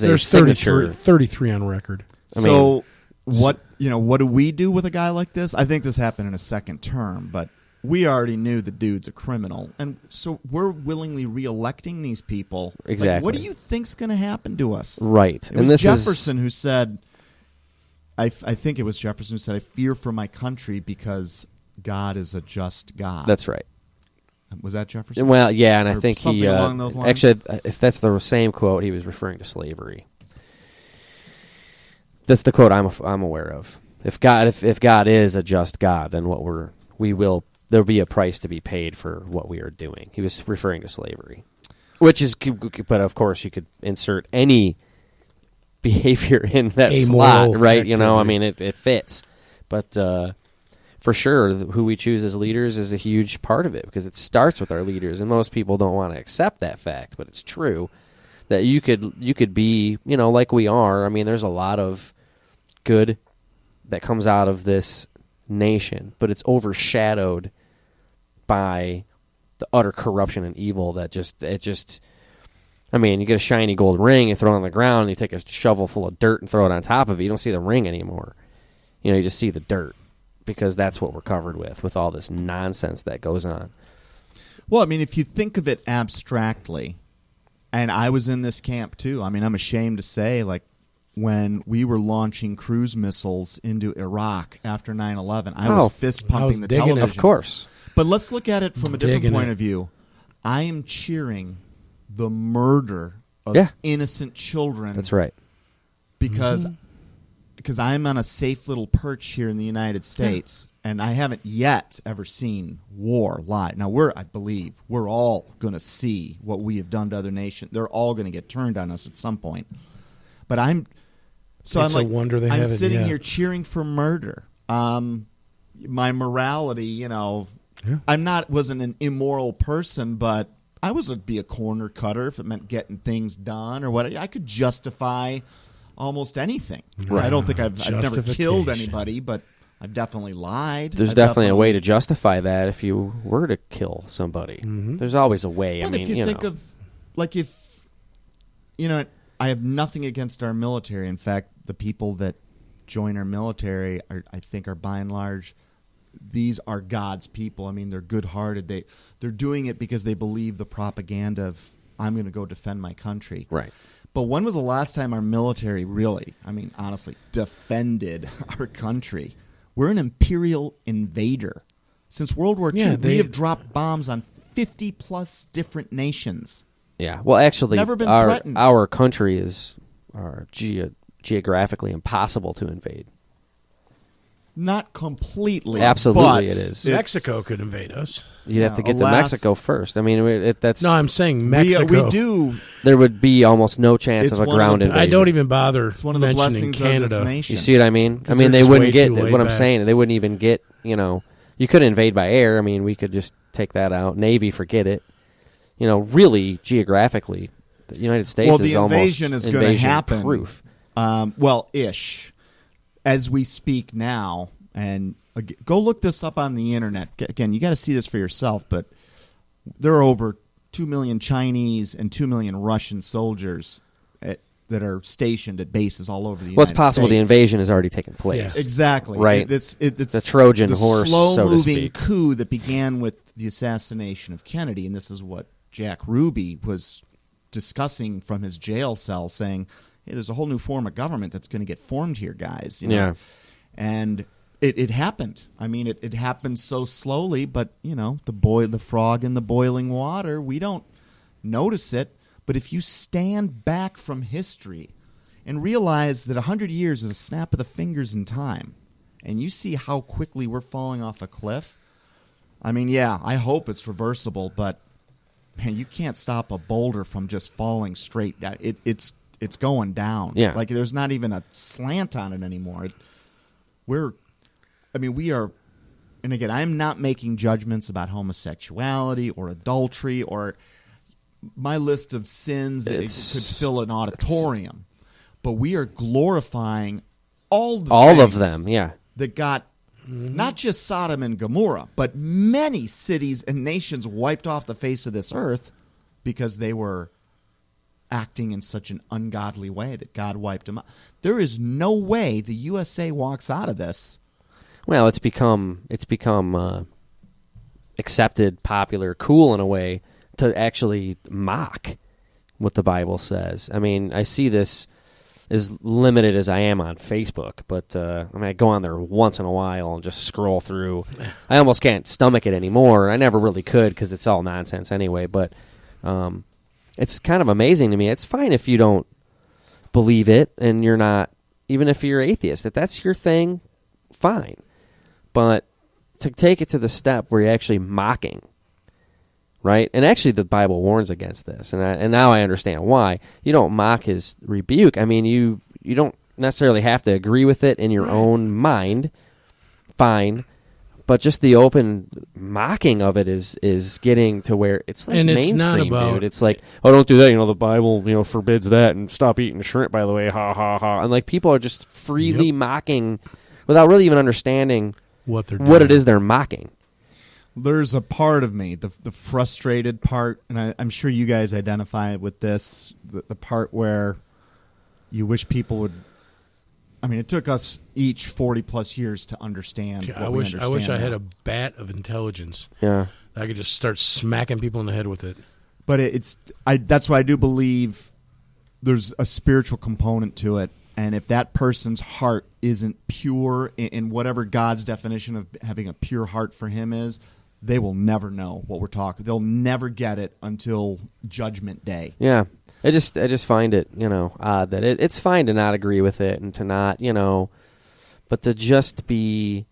a there's signature. 33 on record. So what do we do with a guy like this? I think this happened in a second term, but we already knew the dude's a criminal, and so we're willingly re-electing these people. Exactly. Like, what do you think's going to happen to us? Right. It was Jefferson who said, I think it was Jefferson who said, I fear for my country because God is a just God. That's right. Was that Jefferson? Well, yeah, and I think something along those lines? Actually, if that's the same quote, he was referring to slavery. That's the quote I'm aware of. If God is a just God, then there'll be a price to be paid for what we are doing. He was referring to slavery, but of course you could insert any behavior in that slot, right? Activity. I mean, it fits, but. For sure, who we choose as leaders is a huge part of it, because it starts with our leaders, and most people don't want to accept that fact, but it's true that you could be, like we are. I mean, there's a lot of good that comes out of this nation, but it's overshadowed by the utter corruption and evil that I mean, you get a shiny gold ring, you throw it on the ground, and you take a shovel full of dirt and throw it on top of it. You don't see the ring anymore. You just see the dirt. Because that's what we're covered with all this nonsense that goes on. Well, I mean, if you think of it abstractly, and I was in this camp too. I mean, I'm ashamed to say, like, when we were launching cruise missiles into Iraq after 9/11, I was fist-pumping the television. Of course. But let's look at it from a different point of view. I am cheering the murder of innocent children. That's right. Because I'm on a safe little perch here in the United States, and I haven't yet ever seen war live. Now, I believe we're all going to see what we have done to other nations. They're all going to get turned on us at some point. But I'm sitting here cheering for murder. My morality, wasn't an immoral person, but I would be a corner cutter if it meant getting things done or what. I could justify almost anything. Right. I don't think I've never killed Justification. anybody, but I've definitely lied. There's I've definitely a way to justify that if you were to kill somebody. There's always a way. Well, if you think of, like, if, I have nothing against our military. In fact, the people that join our military, I think, are by and large, these are God's people. I mean, they're good-hearted. They're doing it because they believe the propaganda of, I'm going to go defend my country. Right. But when was the last time our military really, honestly, defended our country? We're an imperial invader. Since World War II, we have dropped bombs on 50-plus different nations. Yeah. Well, actually, Never been threatened. Our country is geographically impossible to invade. Not completely. Absolutely but it is. Mexico could invade us. You'd have to get to Mexico first. I mean, that's... No, I'm saying Mexico. We do. There would be almost no chance It's of a one of ground the- invasion. I don't even bother It's one of the mentioning blessings Canada. of this nation. You see what I mean? I mean, they're they just wouldn't way get too laid what I'm back. saying. They wouldn't even get, you could invade by air. I mean, we could just take that out. Navy, forget it. Really, geographically, the United States Well, the is almost invasion is going to invasion happen. proof. Ish. As we speak now, and go look this up on the internet. Again, you got to see this for yourself, but there are over 2 million Chinese and 2 million Russian soldiers that are stationed at bases all over the United States. Well, it's possible the invasion has already taken place. Yes. Exactly. Right. It's the Trojan the horse, so to slow-moving speak. coup that began with the assassination of Kennedy, and this is what Jack Ruby was discussing from his jail cell, saying, hey, there's a whole new form of government that's going to get formed here, guys. Yeah. And it happened. I mean, it happened so slowly, but, the frog in the boiling water, we don't notice it. But if you stand back from history and realize that 100 years is a snap of the fingers in time, and you see how quickly we're falling off a cliff, I hope it's reversible, but, man, you can't stop a boulder from just falling straight down. It's going down. Yeah. Like, there's not even a slant on it anymore. We are, and again, I'm not making judgments about homosexuality or adultery or my list of sins that could fill an auditorium. But we are glorifying all of them, yeah. that got not just Sodom and Gomorrah, but many cities and nations wiped off the face of this earth because they were acting in such an ungodly way that God wiped them out. There is no way the USA walks out of this. Well, it's become accepted, popular, cool in a way to actually mock what the Bible says. I mean, I see this as limited as I am on Facebook, but I go on there once in a while and just scroll through. I almost can't stomach it anymore. I never really could because it's all nonsense anyway, but it's kind of amazing to me. It's fine if you don't believe it and you're not, even if you're atheist, if that's your thing, fine. But to take it to the step where you're actually mocking, right? And actually the Bible warns against this, and now I understand why. You don't mock his rebuke. I mean, you don't necessarily have to agree with it in your own mind, fine. But just the open mocking of it is getting to where it's like And it's mainstream, not about- dude. It's like, oh, don't do that. The Bible, forbids that, and stop eating shrimp, by the way, ha, ha, ha. And, like, people are just freely mocking without really even understanding What they're doing. what it is they're mocking. There's a part of me, the frustrated part, and I'm sure you guys identify with this, the part where you wish people would. I mean, it took us each 40-plus years to understand what we understand. I wish I had now. a bat of intelligence. Yeah. I could just start smacking people in the head with it. But that's why I do believe there's a spiritual component to it. And if that person's heart isn't pure in whatever God's definition of having a pure heart for him is, they will never know what we're talking. They'll never get it until Judgment Day. Yeah. I just find it, odd that it's fine to not agree with it and to not, but to just be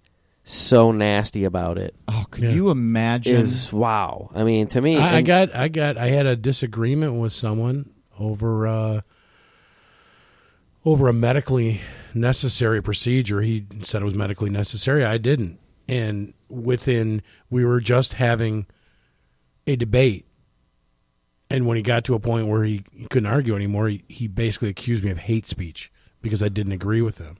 so nasty about it Oh, could you imagine? is wow. I mean, to me, I had a disagreement with someone over a medically necessary procedure. He said it was medically necessary. I didn't. And we were just having a debate. And when he got to a point where he couldn't argue anymore, he basically accused me of hate speech because I didn't agree with him.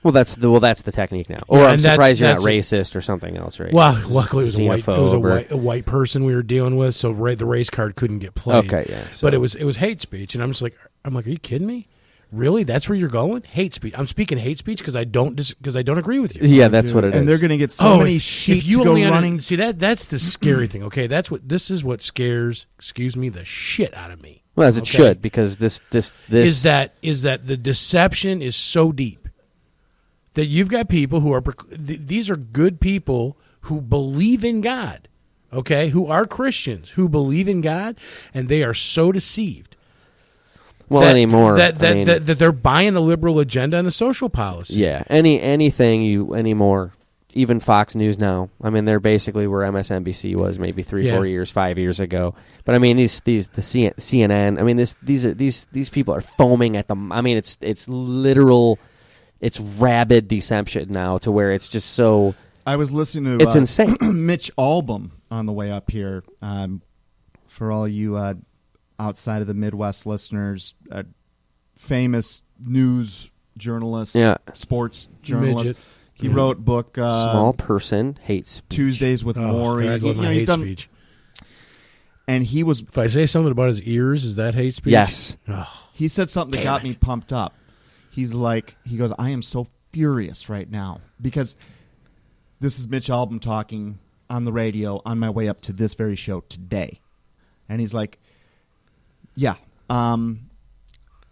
Well, that's the technique now. Or I'm surprised you're not racist or something else, right? Well, luckily it was a white person we were dealing with, so the race card couldn't get played. Okay, yeah. But it was hate speech, and I'm like, are you kidding me? Really? That's where you're going? Hate speech. I'm speaking hate speech because I don't agree with you. Yeah, that's what it is. And they're going to get so many sheep to go running. See, that's the scary thing. Okay, this is what scares, the shit out of me. Well, as it should, because this is that the deception is so deep that you've got people who are these are good people who believe in God, okay, who are Christians who believe in God, and they are so deceived. Well, anymore that they're buying the liberal agenda and the social policy. Yeah, anything anymore. Even Fox News now. I mean, they're basically where MSNBC was maybe 4 years, 5 years ago. But I mean, the CNN. I mean, these people are foaming at them. I mean, it's literal. It's rabid deception now to where it's just so. I was listening to it's insane. Mitch Albom on the way up here. For all you outside of the Midwest listeners, famous news journalist, sports journalist. Midget. He wrote book Small Person Hate Speech. Tuesdays with Maury. Hate speech. And he was. If I say something about his ears, is that hate speech? Yes. Oh, he said something that got me pumped up. He goes, I am so furious right now because this is Mitch Albom talking on the radio on my way up to this very show today. And he's like, yeah,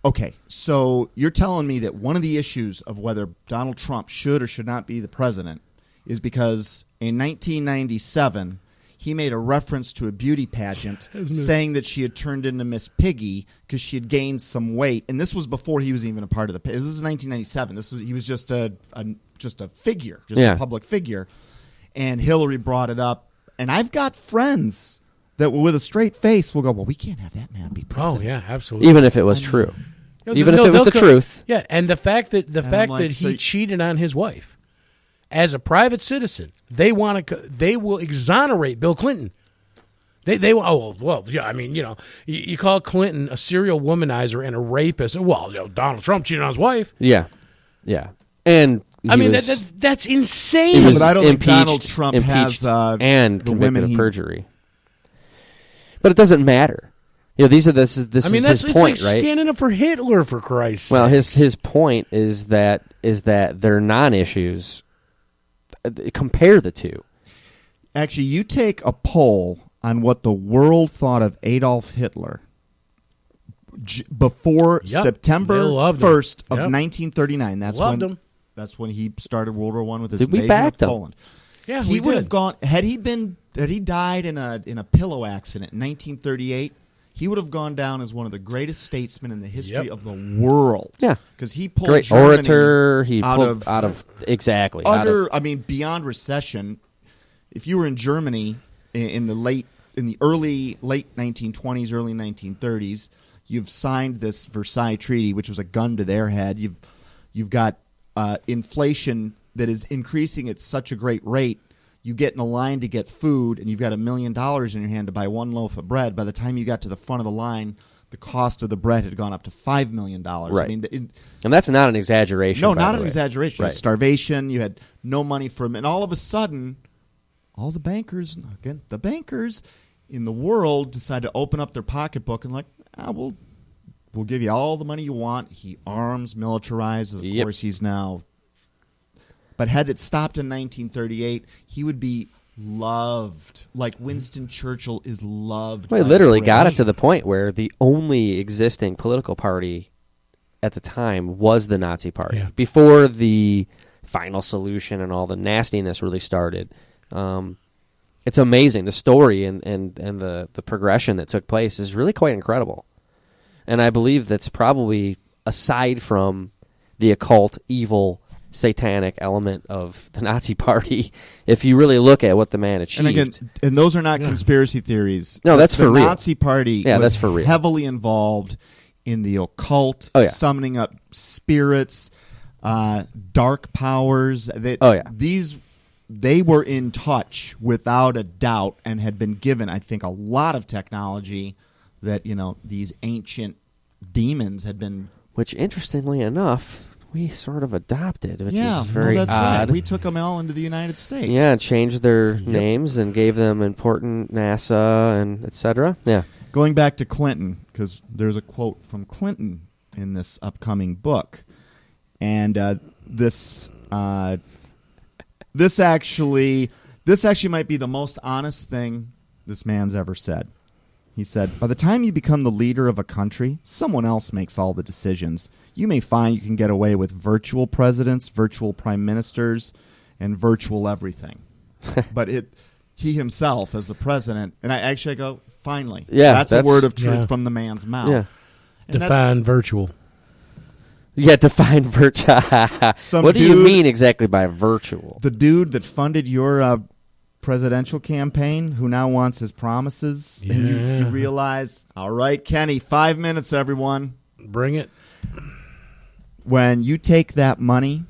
okay, so you're telling me that one of the issues of whether Donald Trump should or should not be the president is because in 1997 he made a reference to a beauty pageant saying that she had turned into Miss Piggy because she had gained some weight, and this was before he was even a part of the. This was 1997. He was just a figure, a public figure, and Hillary brought it up. And I've got friends that with a straight face will go, well, we can't have that man be president. Oh yeah, absolutely. Even if it was true, even if it was the truth. Yeah, and the fact that he cheated on his wife. As a private citizen, they will exonerate Bill Clinton. They well, yeah. I mean, you call Clinton a serial womanizer and a rapist. Well, Donald Trump cheated on his wife. Yeah, and I mean that's insane. But I don't think Donald Trump has and the convicted women of perjury. But it doesn't matter. This is his point, it's like right? Standing up for Hitler, for Christ's sake. Well, sakes. his point is that they're non-issues. Compare the two. Actually, you take a poll on what the world thought of Adolf Hitler before September 1st of 1939. That's when he started World War I with his invasion of Poland. Yeah, he would have gone had he died in a pillow accident in 1938. He would have gone down as one of the greatest statesmen in the history of the world. Yeah, because he pulled great Germany orator. He pulled out of exactly beyond recession. If you were in Germany in the early late 1920s, early 1930s, you've signed this Versailles Treaty, which was a gun to their head. You've got inflation that is increasing at such a great rate. You get in a line to get food, and you've got $1 million in your hand to buy one loaf of bread. By the time you got to the front of the line, the cost of the bread had gone up to $5 million. Right. I mean, and that's not an exaggeration. No, not an exaggeration. Right. Starvation. You had no money from, and all of a sudden, all the bankers in the world decide to open up their pocketbook and we'll give you all the money you want. He arms, militarizes. Of course, he's now. But had it stopped in 1938, he would be loved. Like Winston Churchill is loved. Well, he literally got it to the point where the only existing political party at the time was the Nazi Party. Yeah. Before the final solution and all the nastiness really started. It's amazing. The story and the progression that took place is really quite incredible. And I believe that's probably, aside from the occult, evil, satanic element of the Nazi Party, if you really look at what the man achieved. And again, and those are not conspiracy theories. No, that's for real. The Nazi Party was heavily involved in the occult, summoning up spirits, dark powers. they were in touch without a doubt and had been given, I think, a lot of technology that, these ancient demons had been. Which, interestingly enough, we sort of adopted, which Yeah, is very that's odd. right. We took them all into the United States. Yeah, changed their names and gave them important NASA and et cetera. Yeah. Going back to Clinton, because there's a quote from Clinton in this upcoming book, and this actually might be the most honest thing this man's ever said. He said, "By the time you become the leader of a country, someone else makes all the decisions. You may find you can get away with virtual presidents, virtual prime ministers, and virtual everything." But he himself, as the president, and I go, finally. Yeah, that's a word of truth yeah. from the man's mouth. Yeah. And Define virtual. Yeah, define virtual. What do you mean exactly by virtual? The dude that funded your presidential campaign, who now wants his promises, and you realize, all right, Kenny, 5 minutes, everyone. Bring it. When you take that money,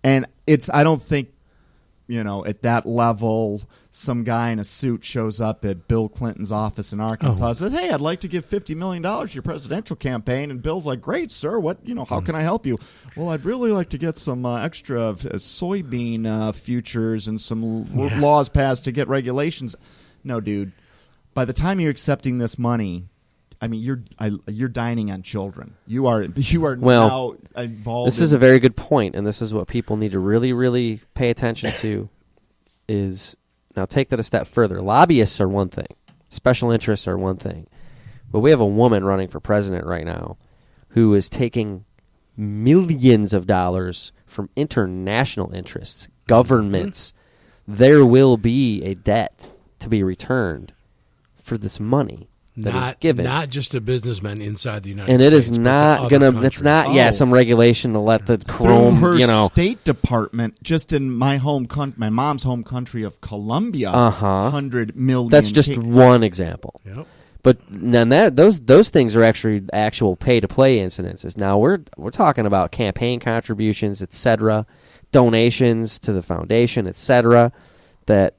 and I don't think, at that level, some guy in a suit shows up at Bill Clinton's office in Arkansas and says, "Hey, I'd like to give $50 million to your presidential campaign." And Bill's like, "Great, sir. What, how can I help you?" "Well, I'd really like to get some extra soybean futures and some laws passed to get regulations." No, dude. By the time you're accepting this money, I mean, you're dining on children. You are now involved. This is a very good point, and this is what people need to really, really pay attention to. Is now take that a step further. Lobbyists are one thing, special interests are one thing, but we have a woman running for president right now who is taking millions of dollars from international interests, governments. There will be a debt to be returned for this money that is given. Not just to businmom's inside the United and States. it is not going to, it's not, some regulation to let the chrome, through her State Department, just in my mom's home country of Colombia, 100 million. That's just one example. Yep. But then those things are actually actual pay-to-play incidences. Now we're talking about campaign contributions, etc., donations to the foundation, etc., that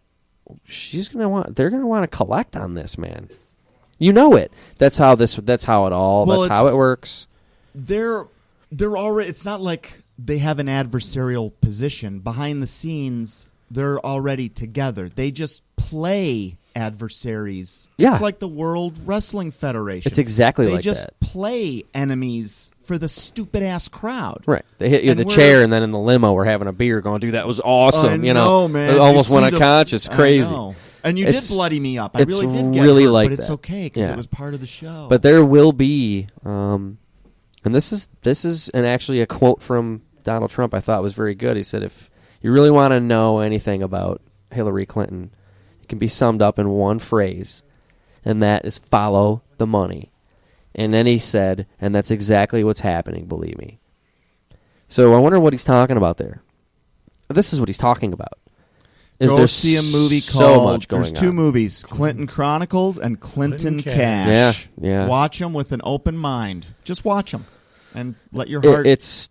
they're gonna want to collect on this, man. You know it. That's how it works. They're already. It's not like they have an adversarial position. Behind the scenes, they're already together. They just play adversaries. Yeah. It's like the World Wrestling Federation. It's exactly like that. They just play enemies for the stupid-ass crowd. Right. They hit you in the chair, and then in the limo we're having a beer going, dude, that was awesome. I know, man. It almost went unconscious. Crazy. I know. And you did bloody me up. I really did get really hurt, like but it's that. okay because it was part of the show. But there will be, and this is actually a quote from Donald Trump I thought was very good. He said, if you really want to know anything about Hillary Clinton, it can be summed up in one phrase, and that is follow the money. And then he said, and that's exactly what's happening, believe me. So I wonder what he's talking about there. This is what he's talking about. Go see a movie called. There's two movies: Clinton Chronicles and Clinton Cash. Yeah. Watch them with an open mind. Just watch them, and let your heart. It's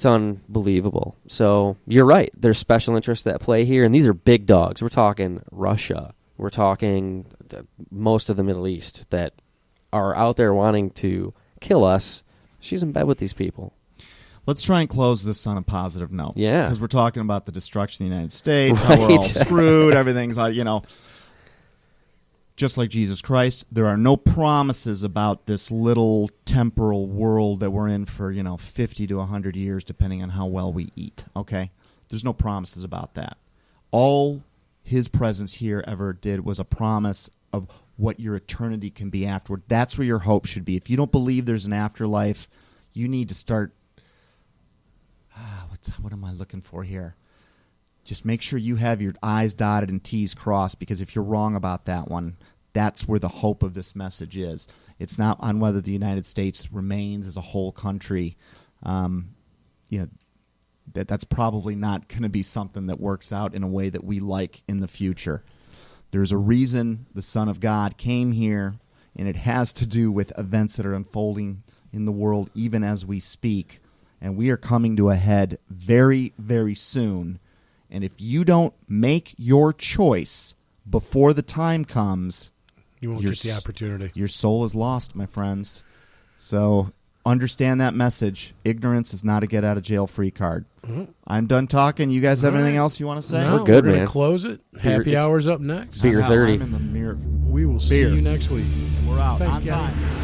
unbelievable. So you're right. There's special interests that play here, and these are big dogs. We're talking Russia. We're talking most of the Middle East that are out there wanting to kill us. She's in bed with these people. Let's try and close this on a positive note. Yeah. Because we're talking about the destruction of the United States, how we're all screwed, everything's, just like Jesus Christ, there are no promises about this little temporal world that we're in for, 50 to 100 years, depending on how well we eat, okay? There's no promises about that. All his presence here ever did was a promise of what your eternity can be afterward. That's where your hope should be. If you don't believe there's an afterlife, you need to start... What am I looking for here? Just make sure you have your I's dotted and T's crossed, because if you're wrong about that one, that's where the hope of this message is. It's not on whether the United States remains as a whole country. That's probably not going to be something that works out in a way that we like in the future. There's a reason the Son of God came here, and it has to do with events that are unfolding in the world even as we speak. And we are coming to a head very, very soon. And if you don't make your choice before the time comes, You won't get the opportunity. Your soul is lost, my friends. So understand that message. Ignorance is not a get out of jail free card. I'm done talking. You guys have anything else you want to say? No, We're good, gonna man. close it. Happy it's- hour's up next. Beer I know, 30. I'm in the mirror. We will see Beer. you next week. We're out Thanks, on Kenny. time.